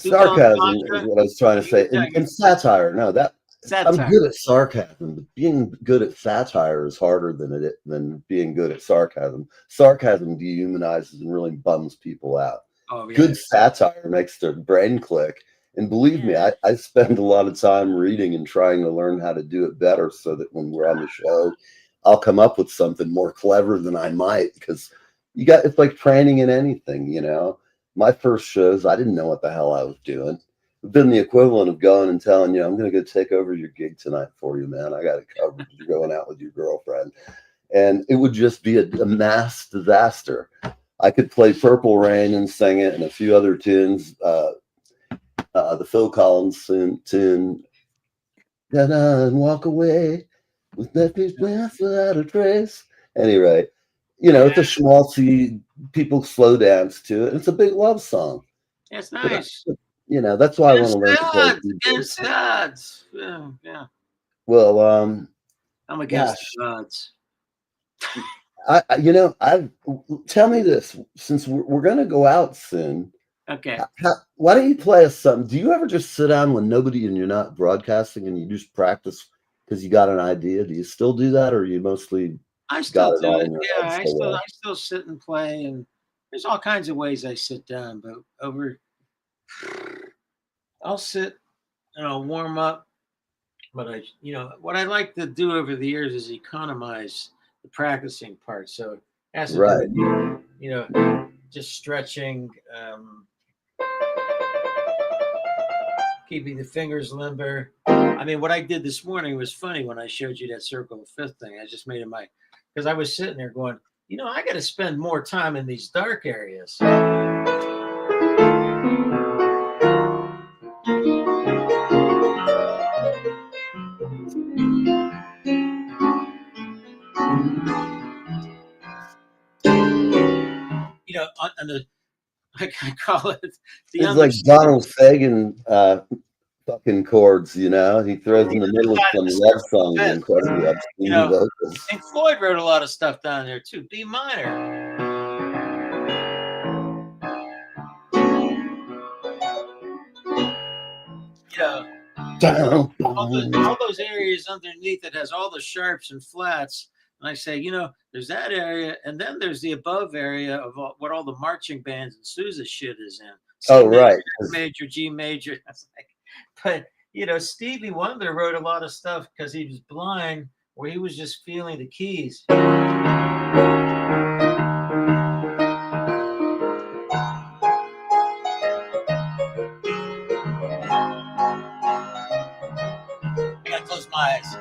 double Sarcasm is entendre. what I was trying to say, and satire. No, that I'm Satire. good at sarcasm, but being good at satire is harder than being good at sarcasm. Sarcasm dehumanizes and really bums people out. Oh, yeah. Good satire makes their brain click. And believe me, I spend a lot of time reading and trying to learn how to do it better so that when we're on the show, I'll come up with something more clever than I might, because it's like training in anything, My first shows, I didn't know what the hell I was doing. It's been the equivalent of going and telling you, I'm going to go take over your gig tonight for you, man. I got it covered. You're going out with your girlfriend. And it would just be a mass disaster. I could play Purple Rain and sing it and a few other tunes. The Phil Collins tune, and walk away with Memphis without a trace. Anyway, it's a schmaltzy, people slow dance to it. It's a big love song. It's nice. That's why I want to learn to play against the odds. Yeah. Well, I'm against the odds. Tell me this, since we're going to go out soon. Okay. Why don't you play us something? Do you ever just sit down when nobody and you're not broadcasting and you just practice because you got an idea? Do you still do that, or you mostly? I still do it. Yeah, I still sit and play, and there's all kinds of ways I sit down. But I'll sit and I'll warm up. But what I like to do over the years is economize the practicing part. So it has to do with, just stretching. Keeping the fingers limber. I mean, what I did this morning was funny when I showed you that circle of fifth thing. I just made it because I was sitting there going, I got to spend more time in these dark areas. I call it the. It's like Donald Fagen fucking chords, he throws in the middle of some love song incredibly obscene vocals. Pink Floyd wrote a lot of stuff down there too. B minor. All those areas underneath it has all the sharps and flats. And I say, there's that area, and then there's the above area of what all the marching bands and Sousa shit is in. C major, major, G major. But Stevie Wonder wrote a lot of stuff because he was blind, where he was just feeling the keys. I gotta close my eyes.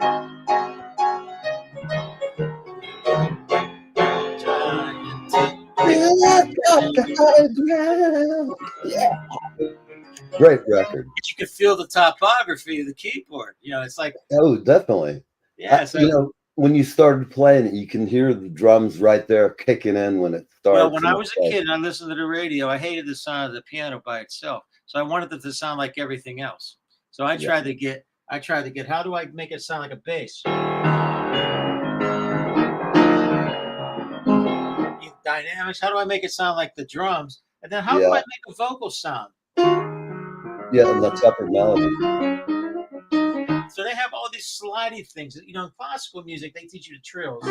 Yeah. Great record. But you could feel the topography of the keyboard. It's like, oh, definitely. Yeah. When you started playing it, you can hear the drums right there kicking in when it starts. Well, when I was a kid and I listened to the radio, I hated the sound of the piano by itself. So I wanted it to sound like everything else. So I tried to get, how do I make it sound like a bass? Dynamics. How do I make it sound like the drums? And then how do I make a vocal sound? Yeah, and that's upper melody. So they have all these slidey things. In classical music, they teach you the trills.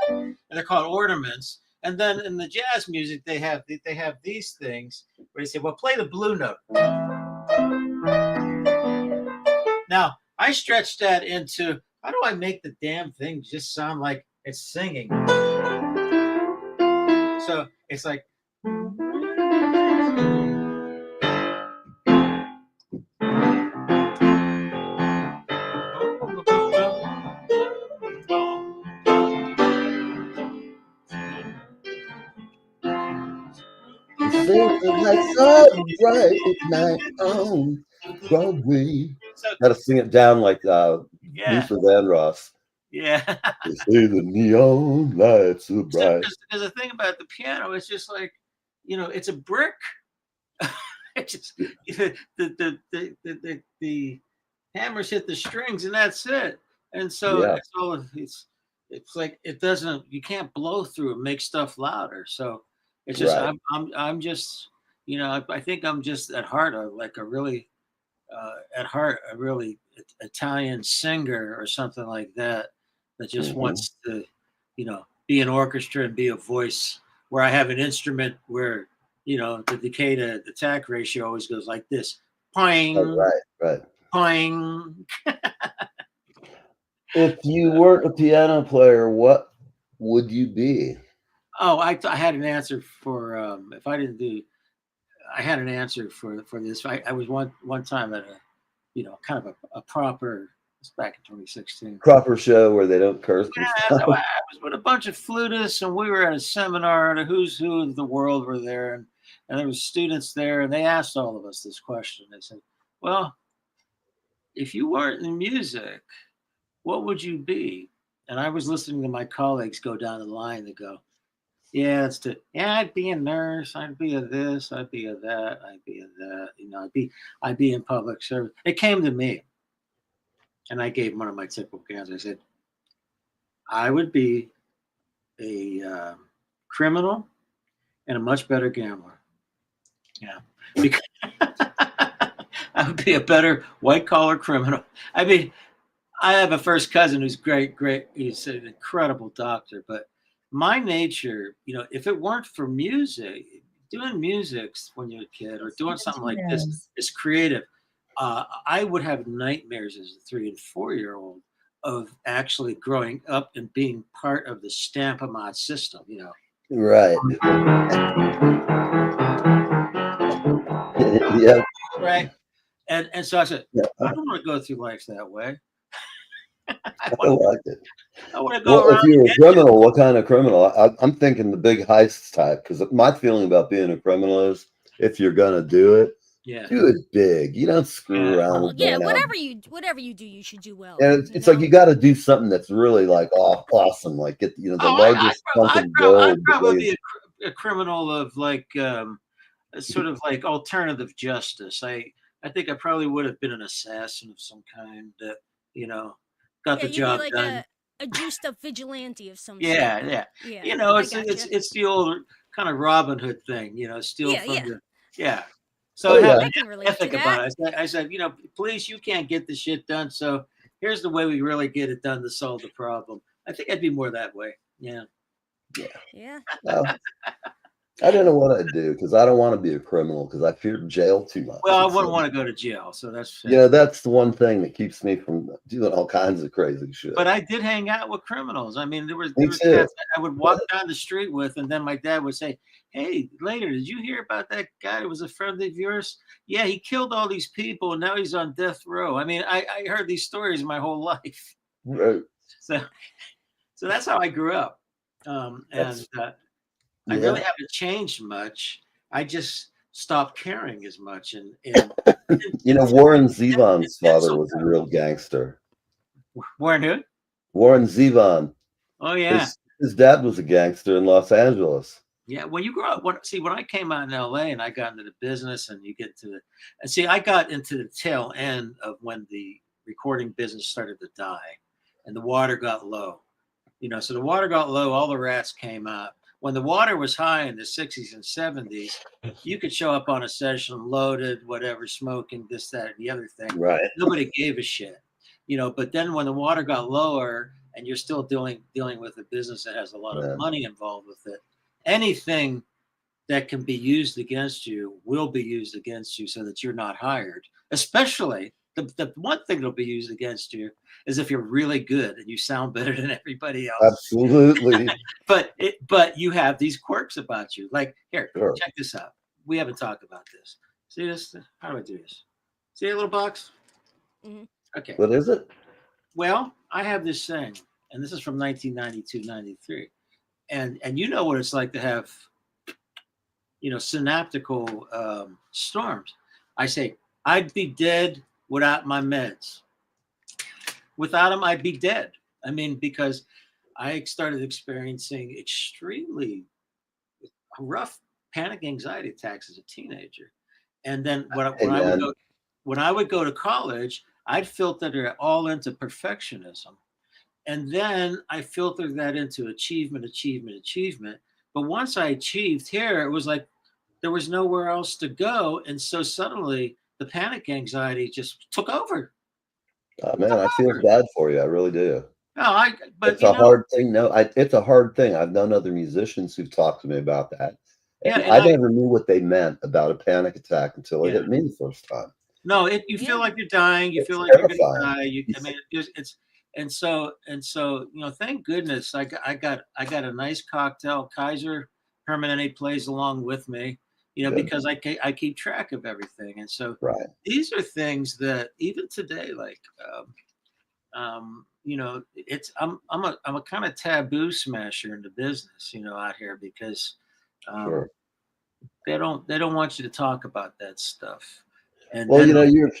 And they're called ornaments. And then in the jazz music, they have these things where they say, well, play the blue note. Now, I stretched that into, how do I make the damn thing just sound like it's singing? So it's like, the lights are bright at night on Broadway. So, Got to sing it down like yeah, Luther Vandross. yeah. They say the neon lights are bright. Because the thing about the piano is just like, it's a brick. It's just the hammers hit the strings and that's it. And so Yeah. it's like you can't blow through and make stuff louder. So it's just Right. I'm just I think I'm just at heart a really Italian singer or something like that just wants to be an orchestra and be a voice where I have an instrument where the decay to attack ratio always goes like this. Poing, Oh, right. poing. If you weren't a piano player, what would you be? Oh, I had an answer for if I didn't do. I had an answer for this. I was one time at a kind of a proper. It's back in 2016. Proper show where they don't curse. Yeah, I was with a bunch of flutists, and we were at a seminar, and a who's who of the world were there, and there was students there, and they asked all of us this question. They said, "Well, if you weren't in music, what would you be?" And I was listening to my colleagues go down the line. They go, "Yeah, I'd be a nurse. I'd be a this. I'd be a that. I'd be a that. I'd be in public service." It came to me, and I gave one of my typical answers. I said, "I would be a criminal and a much better gambler." Yeah, because I would be a better white collar criminal. I mean, I have a first cousin who's great. He's an incredible doctor, but my nature, if it weren't for music, doing music when you're a kid or doing something like this is creative. I would have nightmares as a 3 and 4-year-old of actually growing up and being part of the Stamp-A-Mod system, Right. Yeah. Right. And so I said, Yeah. I don't want to go through life that way. I like it. I want to go Well, around. if you're a criminal, what kind of criminal? I'm thinking the big heist type, because my feeling about being a criminal is if you're gonna do it, Yeah. do it big. You don't screw around Well, with yeah, going out. whatever you do, you should do well. And it's like you got to do something that's really like awesome, like get the largest chunk of gold. I'd probably be a criminal of like sort of like alternative justice. I think I probably would have been an assassin of some kind that got the you'd job be like done. a juiced up vigilante of some Yeah, sort. yeah. Yeah, It's the old kind of Robin Hood thing, steal from the So Oh, have yeah. I can relate ethic to about that. it. I said, police, you can't get the shit done. So here's the way we really get it done to solve the problem. I think I'd be more that way. Yeah. Yeah. No, I don't know what I'd do because I don't want to be a criminal because I fear jail too much. Well, I wouldn't want to go to jail. So that's that's the one thing that keeps me from doing all kinds of crazy shit. But I did hang out with criminals. I mean, there was Me cats too. that I would walk down the street with, and then my dad would say, "Hey, later, did you hear about that guy who was a friend of yours? Yeah, he killed all these people, and now he's on death row." I mean, I heard these stories my whole life. Right. So that's how I grew up. I really haven't changed much. I just stopped caring as much. And Warren Zevon's father was a real gangster. Warren who? Warren Zevon. Oh yeah. His dad was a gangster in Los Angeles. Yeah, when you grow up, when I came out in LA and I got into the business, and you get to I got into the tail end of when the recording business started to die, and the water got low. So the water got low, all the rats came out. When the water was high in the 60s and 70s, you could show up on a session loaded, whatever, smoking this, that, and the other thing. Right. Nobody gave a shit. But then when the water got lower and you're still dealing with a business that has a lot of money involved with it, anything that can be used against you will be used against you so that you're not hired. Especially the one thing that'll be used against you is if you're really good and you sound better than everybody else. Absolutely. but you have these quirks about you. Like, here, Sure. Check this out. We haven't talked about this. See this? How do I do this? See a little box? Mm-hmm. Okay. What is it? Well, I have this thing, and this is from 1992, 93. And you know what it's like to have synaptical storms. I say, I'd be dead without my meds. Without them, I'd be dead. I mean, because I started experiencing extremely rough panic anxiety attacks as a teenager. And then when I would go to college, I'd filter it all into perfectionism. And then I filtered that into achievement. But once I achieved here, it was like there was nowhere else to go. And so suddenly the panic anxiety just took over. Oh, man, I feel bad for you. I really do. No, but it's a hard thing. No, it's a hard thing. I've known other musicians who've talked to me about that. And I never knew what they meant about a panic attack until it hit me the first time. No, you feel like you're dying. You feel like terrifying. You're gonna die. I mean, it's and so thank goodness I got a nice cocktail. Kaiser Permanente plays along with me, because I keep track of everything. And so these are things that even today, like it's I'm a kind of taboo smasher in the business, out here because they don't want you to talk about that stuff. And well,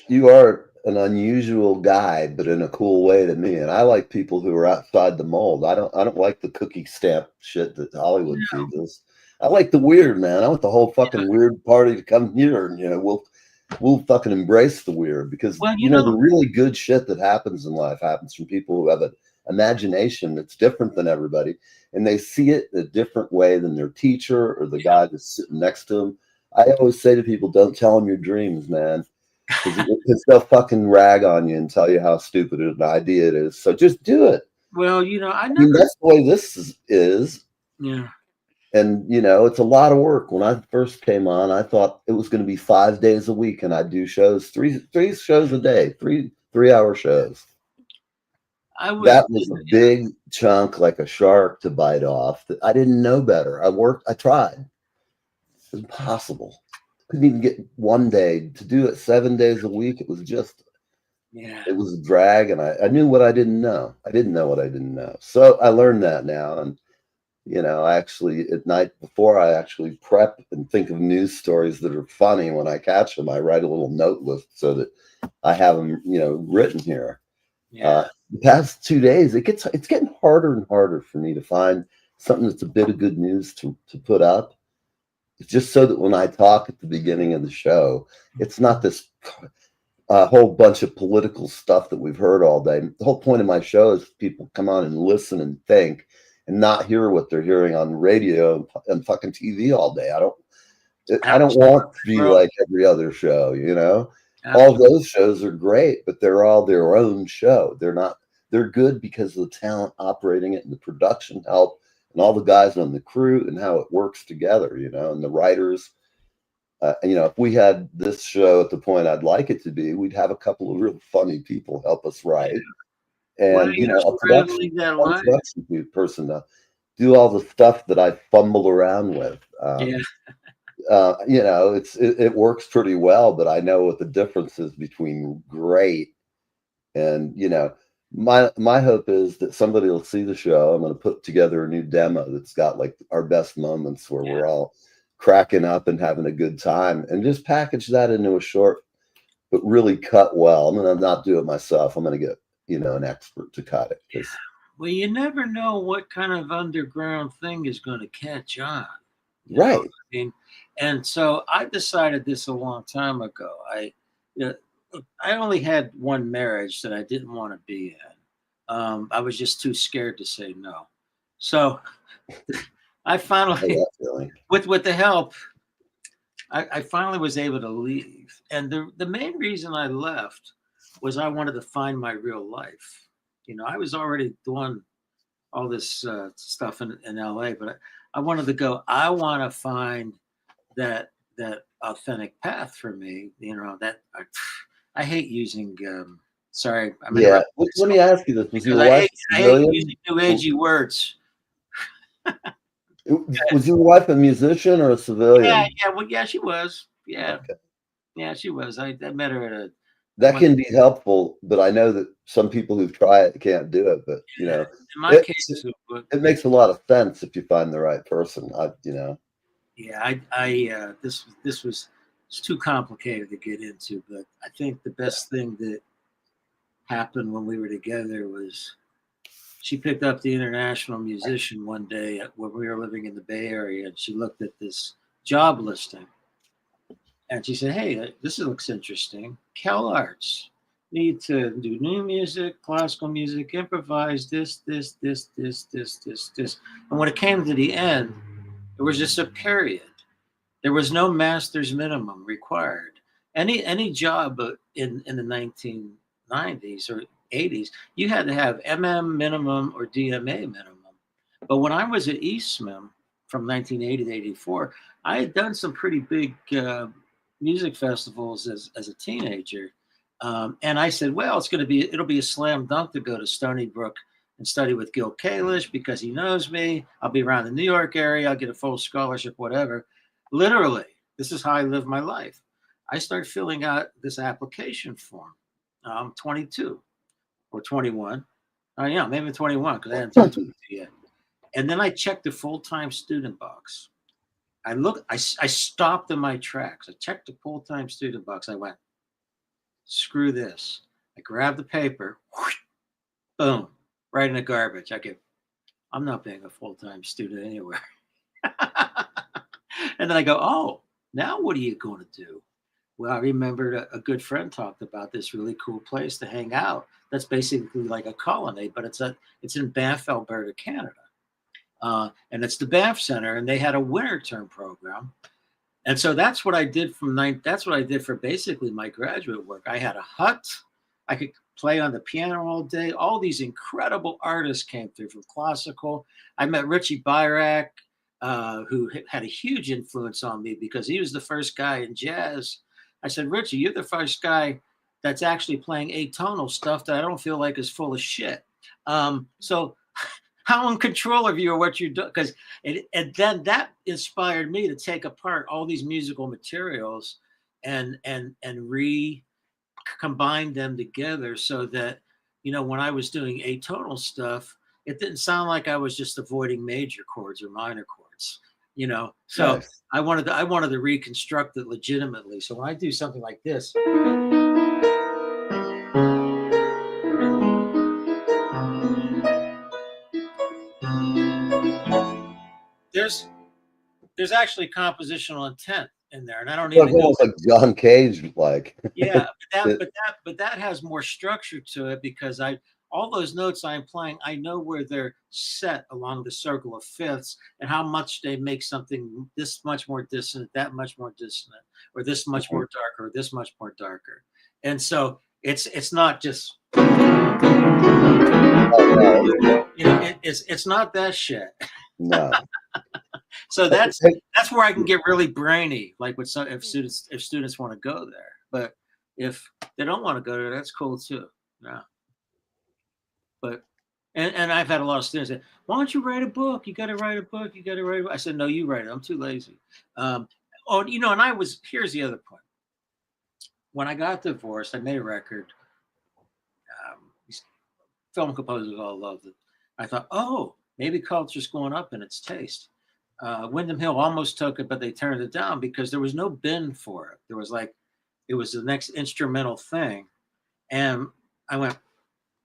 you are an unusual guy, but in a cool way to me. And I like people who are outside the mold. I don't like the cookie stamp shit that Hollywood feeds us. I like the weird, man. I want the whole fucking weird party to come here, and we'll fucking embrace the weird because the really good shit that happens in life happens from people who have an imagination that's different than everybody, and they see it a different way than their teacher or the guy that's sitting next to them. I always say to people, don't tell them your dreams, man, because they'll fucking rag on you and tell you how stupid an idea it is. So just do it. Well, I mean, that's the way this is. Yeah. And, it's a lot of work. When I first came on, I thought it was going to be 5 days a week, and I'd do shows, three shows a day, 3-hour shows. That was a big chunk, like a shark to bite off. I didn't know better. I tried. It was impossible. Couldn't even get one day to do it 7 days a week. It was just, it was a drag. And I knew what I didn't know. I didn't know what I didn't know. So I learned that now. And, I actually, at night before I actually prep and think of news stories that are funny when I catch them, I write a little note list so that I have them, written here. The past 2 days, it's getting harder and harder for me to find something that's a bit of good news to put up. It's just so that when I talk at the beginning of the show, it's not this whole bunch of political stuff that we've heard all day. The whole point of my show is people come on and listen and think and not hear what they're hearing on radio and fucking TV all day. I don't want to be like every other show, All those shows are great, but they're all their own show. They're good because of the talent operating it and the production help and all the guys on the crew and how it works together, and the writers. If we had this show at the point I'd like it to be, we'd have a couple of real funny people help us write. And, a production person to do all the stuff that I fumble around with. It works pretty well, but I know what the difference is between great and, my hope is that somebody will see the show. I'm going to put together a new demo that's got like our best moments where we're all cracking up and having a good time, and just package that into a short, but really cut well. I'm going to not do it myself. I'm going to get, an expert to cut it. Well, you never know what kind of underground thing is going to catch on. Right. I mean, and so I decided this a long time ago. I only had one marriage that I didn't want to be in. I was just too scared to say no. So I finally, with the help, I finally was able to leave. And the main reason I left was I wanted to find my real life. I was already doing all this stuff in LA, but I wanted to go. I want to find that authentic path for me. That I hate using. Sorry, let me ask you this: was your wife I hate using new agey words. Was your wife a musician or a civilian? Yeah, she was. Yeah, yeah, she was. I met her at a. That can be helpful, but I know that some people who try it can't do it. But in my case, it makes a lot of sense if you find the right person. Yeah, this was it's too complicated to get into, but I think the best thing that happened when we were together was she picked up the international musician one day when we were living in the Bay Area, and she looked at this job listing, and she said, "Hey, this looks interesting. Cal Arts need to do new music, classical music, improvise this." And when it came to the end, it was just a period. There was no master's minimum required. Any job in the 1990s or 80s, you had to have MM minimum or DMA minimum. But when I was at Eastman from 1980 to 84, I had done some pretty big music festivals as a teenager. And I said, well, it'll be a slam dunk to go to Stony Brook and study with Gil Kalish because he knows me. I'll be around the New York area. I'll get a full scholarship, whatever. Literally, this is how I live my life. I start filling out this application form. I'm 22 or 21. Yeah, maybe 21 because I hadn't turned 22 yet. And then I checked the full-time student box. I stopped in my tracks. I checked the full-time student box. I went, screw this. I grabbed the paper, whoosh, boom, right in the garbage. I'm not being a full-time student anywhere. And then I go, oh, now what are you going to do? Well, I remembered a good friend talked about this really cool place to hang out. That's basically like a colonnade, but it's in Banff, Alberta, Canada. And it's the Banff Center, and they had a winter term program. And so that's what I did that's what I did for basically my graduate work. I had a hut. I could play on the piano all day. All these incredible artists came through from classical. I met Richie Byrack, who had a huge influence on me because he was the first guy in jazz. I said, Richie, you're the first guy that's actually playing atonal stuff that I don't feel like is full of shit. So how in control of you or what you're doing? And then that inspired me to take apart all these musical materials and combine them together so that, when I was doing atonal stuff, it didn't sound like I was just avoiding major chords or minor chords, So Nice. I wanted to reconstruct it legitimately. So when I do something like this, there's actually compositional intent in there, and I don't It's even know. almost like John Cage, like. Yeah, but that has more structure to it because all those notes I'm playing, I know where they're set along the circle of fifths and how much they make something this much more dissonant, that much more dissonant, or this much more darker, or this much more darker. And so it's not just it's not that shit. No. So that's where I can get really brainy, like with if students want to go there. But if they don't want to go there, that's cool too. Yeah. But and I've had a lot of students say, "Why don't you write a book? You got to write a book. You got to write a book." I said, "No, you write it. I'm too lazy." And here's the other point. When I got divorced, I made a record. These film composers all loved it. I thought, oh, maybe culture's going up in its taste. Windham Hill almost took it, but they turned it down because there was no bin for it. It was the next instrumental thing. And I went,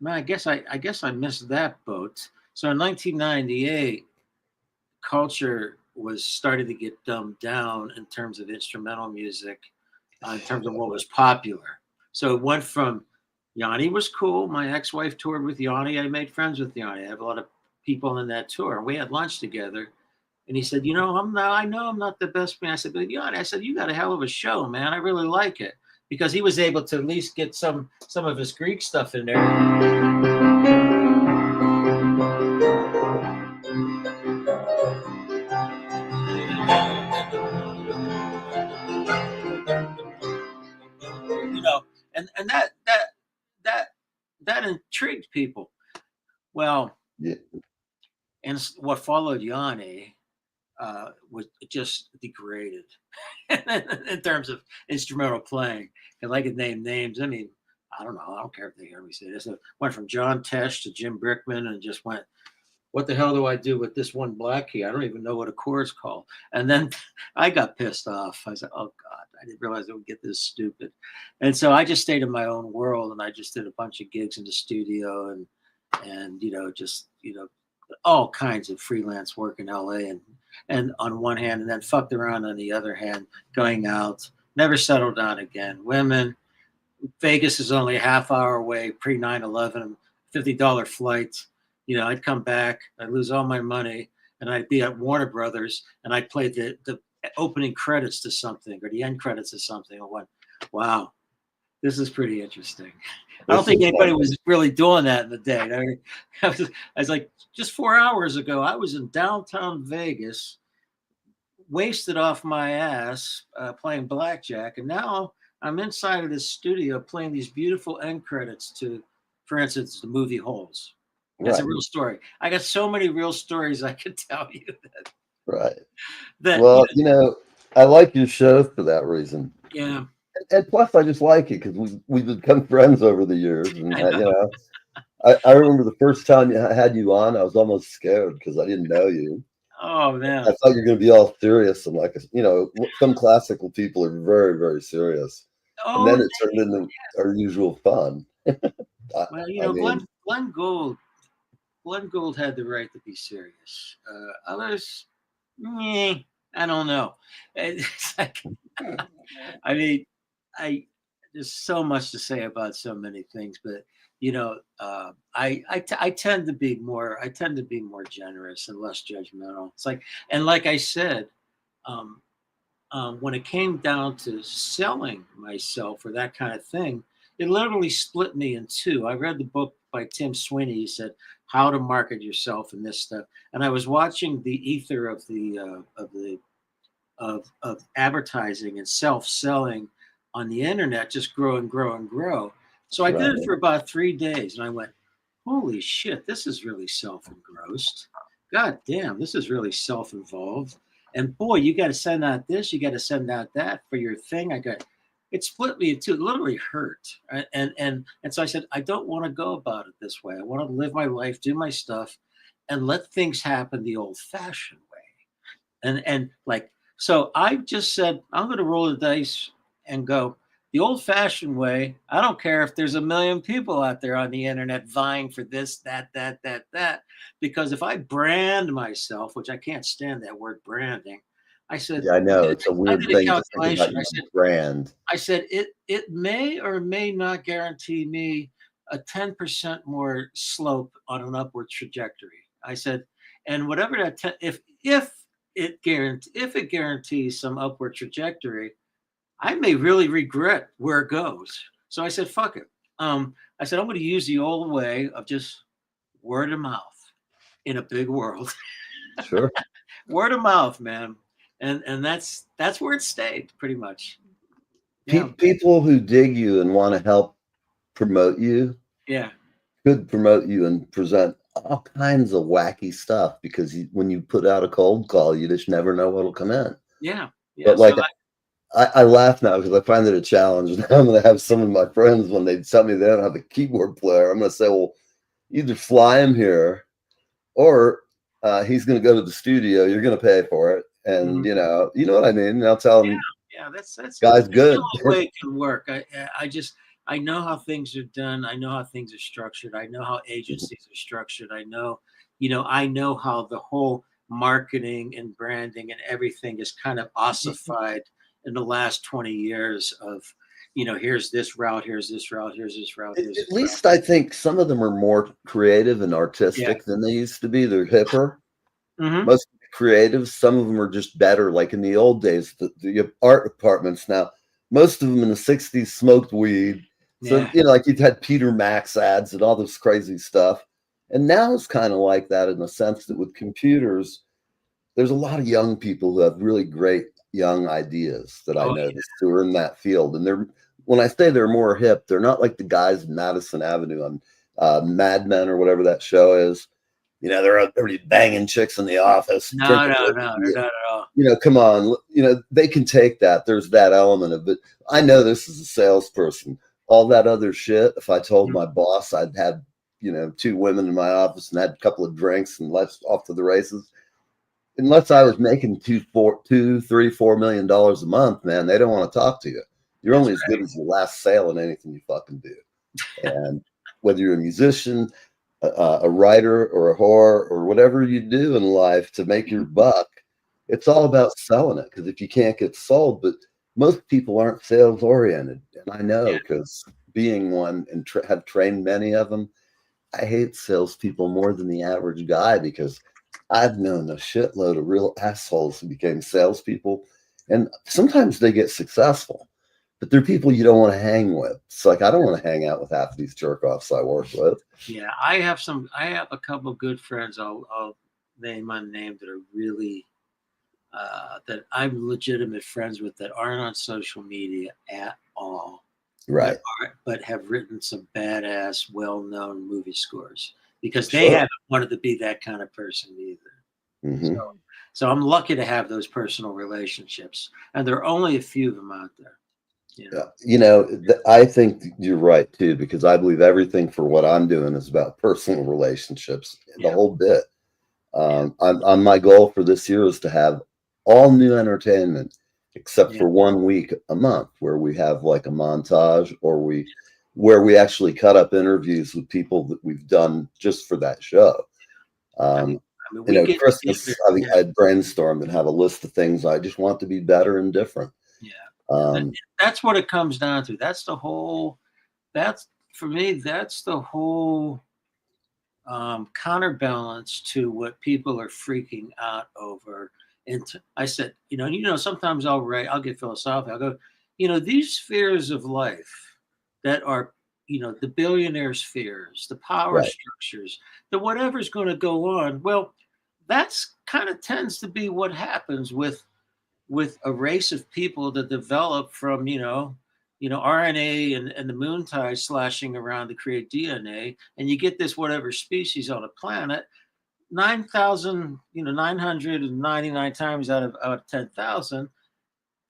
man, I guess I missed that boat. So in 1998, culture was starting to get dumbed down in terms of instrumental music, in terms of what was popular. So it went from Yanni was cool. My ex-wife toured with Yanni. I made friends with Yanni. I have a lot of people in that tour. We had lunch together. And he said, I know I'm not the best man. I said, but Yanni, you got a hell of a show, man. I really like it. Because he was able to at least get some of his Greek stuff in there. And that intrigued people. Well, yeah. And what followed Yanni was just degraded in terms of instrumental playing. Because I could name names. I mean, I don't know. I don't care if they hear me say this. It went from John Tesh to Jim Brickman and just went what the hell do I do with this one black key? I don't even know what a chord's called. And then I got pissed off. I said, oh God, I didn't realize it would get this stupid. And so I just stayed in my own world, and I just did a bunch of gigs in the studio and just all kinds of freelance work in LA and on one hand, and then fucked around on the other hand, going out, never settled down again. Women, Vegas is only a half hour away, pre 9/11, $50 flight. I'd come back, I'd lose all my money, and I'd be at Warner Brothers, and I'd play the opening credits to something or the end credits to something. I went, wow, this is pretty interesting. I don't think anybody was really doing that in the day. I mean, I was like, just 4 hours ago, I was in downtown Vegas, wasted off my ass playing blackjack, and now I'm inside of this studio playing these beautiful end credits to, for instance, the movie Holes. That's a real story. I got so many real stories I could tell you that. Right. That, Well, I like your show for that reason. Yeah. And plus, I just like it because we've become friends over the years. And I remember the first time I had you on, I was almost scared because I didn't know you. Oh man! I thought you were going to be all serious and some classical people are very, very serious. Oh, and then it turned into our usual fun. Well, Glenn Gould had the right to be serious. Others, I don't know. It's like, I mean, there's so much to say about so many things, but I tend to be more generous and less judgmental. It's like, and like I said, when it came down to selling myself or that kind of thing, it literally split me in two. I read the book by Tim Sweeney. He said how to market yourself and this stuff, and I was watching the ether of advertising and self-selling on the internet just grow and grow and grow. So I did it for about 3 days, and I went, holy shit, this is really self-engrossed. God damn, this is really self-involved. And boy, you got to send out this, you got to send out that for your thing. It split me in two. It literally hurt. And so I said, I don't want to go about it this way. I want to live my life, do my stuff, and let things happen the old-fashioned way. And so I just said, I'm going to roll the dice and go the old-fashioned way. I don't care if there's 1 million people out there on the internet vying for this, that, because if I brand myself, which I can't stand that word branding, I said, yeah, I know it's a weird thing to think about. I said, brand. I said it may or may not guarantee me a 10% more slope on an upward trajectory. I said, and whatever that if it guarantees some upward trajectory, I may really regret where it goes. So I said, fuck it. I said, I'm going to use the old way of just word of mouth in a big world. Sure. Word of mouth, man. And that's where it stayed pretty much. Yeah. People who dig you and want to help promote you could promote you and present all kinds of wacky stuff because when you put out a cold call, you just never know what'll come in. Yeah. But I laugh now because I find it a challenge. Now I'm going to have some of my friends, when they tell me they don't have a keyboard player, I'm going to say, well, either fly him here or he's going to go to the studio. You're going to pay for it. And, you know what I mean? And I'll tell him, that's guy's good. The only way it can work. I know how things are done. I know how things are structured. I know how agencies are structured. I know how the whole marketing and branding and everything is kind of ossified in the last 20 years of, here's this route, here's this route, here's this route. At least I think some of them are more creative and artistic than they used to be. They're hipper. Mm-hmm. Most creatives, some of them are just better. Like in the old days, the art departments now, most of them in the 60s smoked weed. So, like you've had Peter Max ads and all this crazy stuff. And now it's kind of like that in the sense that with computers, there's a lot of young people who have really great young ideas that I noticed who are in that field. And when I say they're more hip, they're not like the guys in Madison Avenue on Mad Men or whatever that show is. They're already banging chicks in the office. No, they're not at all. Come on. They can take that. There's that element of it. I know this is a salesperson. All that other shit, if I told my boss I'd have 2 women in my office and had a couple of drinks and left off to the races. Unless I was making $2, $3, $4 million a month, man, they don't want to talk to you. You're only as good as your last sale in anything you fucking do. And whether you're a musician, a writer, or a whore, or whatever you do in life to make your buck, it's all about selling it. Because if you can't get sold, but most people aren't sales oriented, and I know because being one and have trained many of them, I hate salespeople more than the average guy because I've known a shitload of real assholes who became salespeople, and sometimes they get successful, but they're people you don't want to hang with. It's like I don't want to hang out with half of these jerk offs I work with. Yeah, I have a couple of good friends. I'll name unnamed that are really that I'm legitimate friends with that aren't on social media at all. Right. But have written some badass, well-known movie scores because they haven't wanted to be that kind of person either. Mm-hmm. So I'm lucky to have those personal relationships, and there are only a few of them out there. I think you're right too, because I believe everything for what I'm doing is about personal relationships, the whole bit. On my goal for this year is to have all new entertainment except for 1 week a month where we have like a montage or where we actually cut up interviews with people that we've done just for that show. Christmas, I'd brainstorm and have a list of things I just want to be better and different. That's what it comes down to. For me, that's the whole counterbalance to what people are freaking out over. And I said, sometimes I'll get philosophical. I'll go, these spheres of life that are, the billionaire spheres, the power structures, the whatever's going to go on. Well, that's kind of tends to be what happens with a race of people that develop from, RNA and the moon ties slashing around to create DNA. And you get this whatever species on a planet. 9,999 times out of 10,000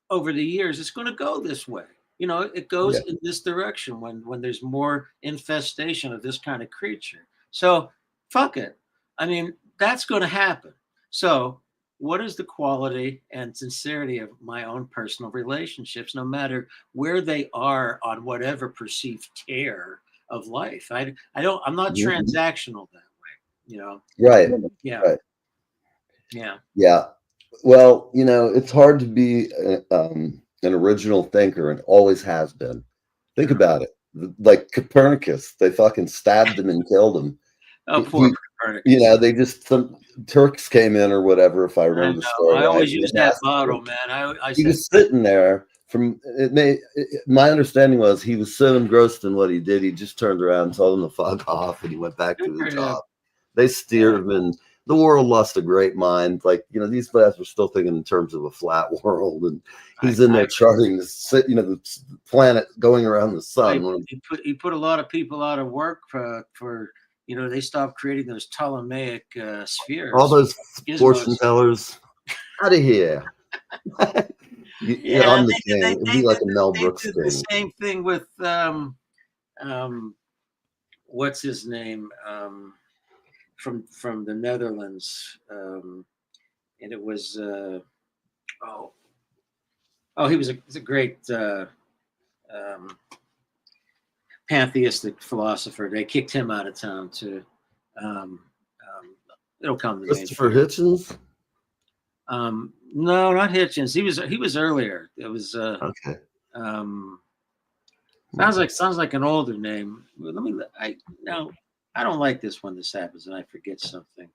over the years, it's going to go this way. It goes in this direction when there's more infestation of this kind of creature. So fuck it. I mean, that's going to happen. So what is the quality and sincerity of my own personal relationships, no matter where they are on whatever perceived tear of life? I'm not transactional that way. Right. Yeah. Right. Yeah. Yeah. Well, it's hard to be an original thinker and always has been. Think about it. Like Copernicus, they fucking stabbed him and killed him. Oh, poor Copernicus. They just, some Turks came in or whatever, if I remember the story. I always use that bottle, man. He was sitting there my understanding was he was so engrossed in what he did, he just turned around and told him to fuck off and he went back to the job. They steered him and the world lost a great mind. Like, these guys were still thinking in terms of a flat world, and he's in there charting the planet going around the sun. He put a lot of people out of work for they stopped creating those Ptolemaic spheres. All those fortune tellers out of here. It'd be like a Mel Brooks thing. The same thing with what's his name? From the Netherlands, and it was he was a great pantheistic philosopher. They kicked him out of town too. It'll come to me. Christopher Hitchens? No, not Hitchens. He was earlier. It was okay. Sounds like an older name. I don't like this when this happens and I forget something.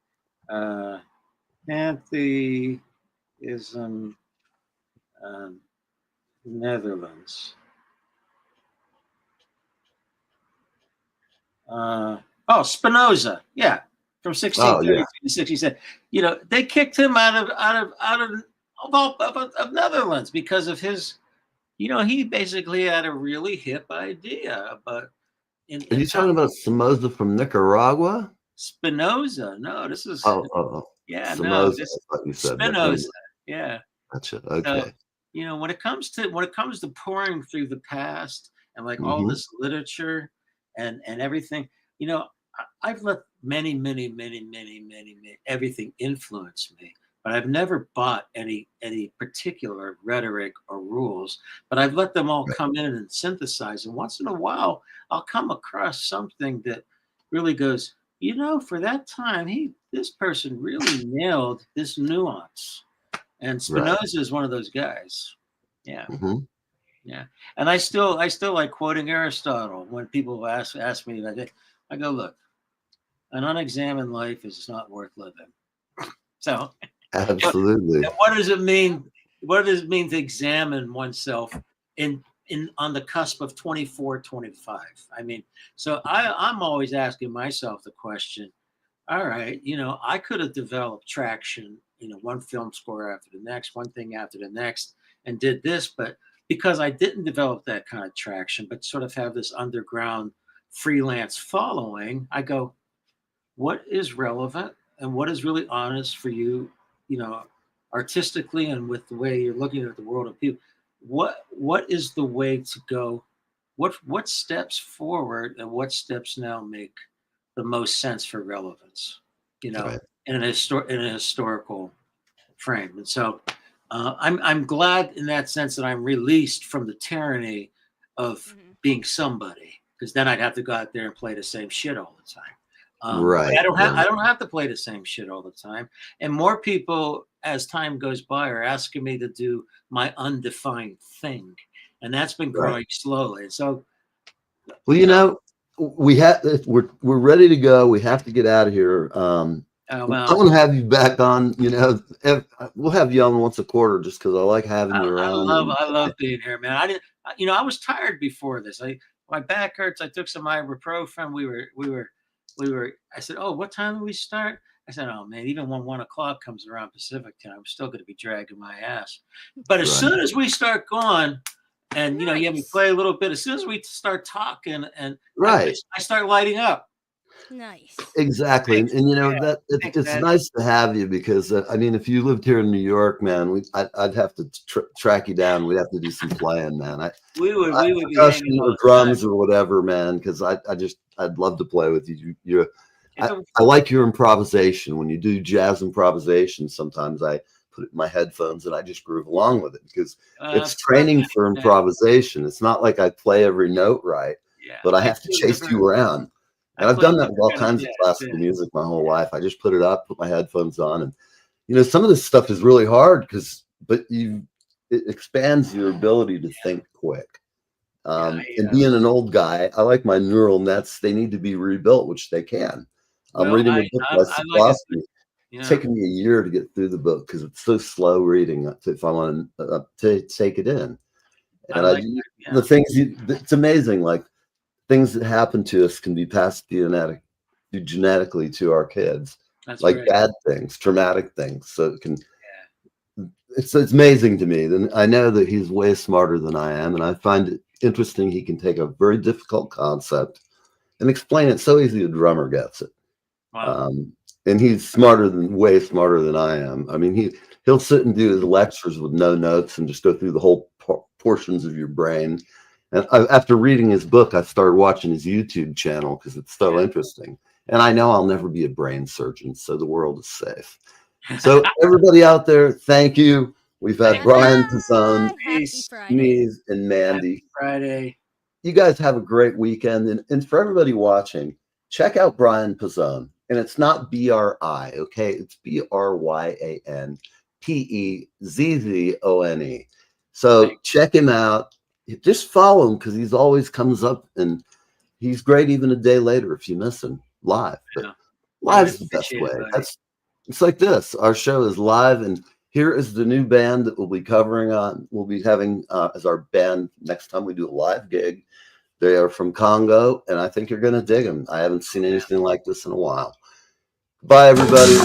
Pantheism, Netherlands. Spinoza. Yeah, from 1633 to 67. They kicked him out of Netherlands because of his. He basically had a really hip idea about. Are you talking about Spinoza from Nicaragua? Spinoza? No, this is. Yeah, Spinoza, no, this I thought you said Spinoza. Yeah. Gotcha. Okay. So, when it comes to pouring through the past and like all this literature and everything, I've let many everything influence me, but I've never bought any particular rhetoric or rules. But I've let them all come in and synthesize. And once in a while, I'll come across something that really goes, you know, for that time, this person really nailed this nuance. And Spinoza is one of those guys. Yeah. Yeah. And I still like quoting Aristotle when people ask me about it. I go, look, an unexamined life is not worth living. So Absolutely. what does it mean? What does it mean to examine oneself on the cusp of 24, 25? I mean, so I'm always asking myself the question, all right, you know, I could have developed traction, you know, one film score after the next, one thing after the next, and did this, but because I didn't develop that kind of traction, but sort of have this underground freelance following, I go, what is relevant and what is really honest for you, you know, artistically and with the way you're looking at the world of people? What is the way to go? What steps forward and what steps now make the most sense for relevance, you know, in a historical frame? And so I'm glad in that sense that I'm released from the tyranny of being somebody, because then I'd have to go out there and play the same shit all the time. Right. I don't have to play the same shit all the time. And more people, as time goes by, are asking me to do my undefined thing, and that's been growing slowly. And so, well, you know, we're ready to go. We have to get out of here. I want to have you back on. You know, we'll have you on once a quarter, just because I like having you around. I love being here, man. I was tired before this. My back hurts. I took some ibuprofen. I said, oh, what time do we start? I said, oh man, even when 1 o'clock comes around Pacific time, I'm still going to be dragging my ass. But as soon as we start going, and you know, you have me play a little bit, as soon as we start talking, and I start lighting up. Nice. Exactly. And you know, it's nice to have you, because I mean, if you lived here in New York, man, I'd have to track you down. We'd have to do some playing, man. We would be hanging or drums or whatever, man, because I'd love to play with you. I like your improvisation. When you do jazz improvisation, sometimes I put it in my headphones and I just groove along with it, because it's training for improvisation. It's not like I play every note right, but I have to chase you around. And I've done that with all kinds of classical music my whole life. I just put it up, put my headphones on, and you know, some of this stuff is really hard but it expands your ability to think quick. And being an old guy, I like my neural nets. They need to be rebuilt, which they can. I'm reading a book by philosophy. It's taken me a year to get through the book because it's so slow reading if I want to take it in. And the things it's amazing, like things that happen to us can be passed genetically to our kids. That's like bad things, traumatic things. So it can. It's amazing to me. Then I know that he's way smarter than I am, and I find it interesting. He can take a very difficult concept and explain it so easy a drummer gets it. Wow. And he's way smarter than I am. I mean, he'll sit and do his lectures with no notes and just go through the whole portions of your brain. And after reading his book, I started watching his YouTube channel because it's so interesting. And I know I'll never be a brain surgeon, so the world is safe. So everybody out there, thank you. We've had Brian Pizzone, Neve, and Mandy. Happy Friday. You guys have a great weekend. And for everybody watching, check out Brian Pizzone. And it's not B-R-I, okay? It's BRYANPEZZONE. So check him out. Just follow him, because he's always comes up, and he's great even a day later if you miss him live. But live's the best way. It's like this. Our show is live, and here is the new band that we'll be we'll be having as our band next time we do a live gig. They are from Congo, and I think you're going to dig them. I haven't seen anything like this in a while. Bye, everybody.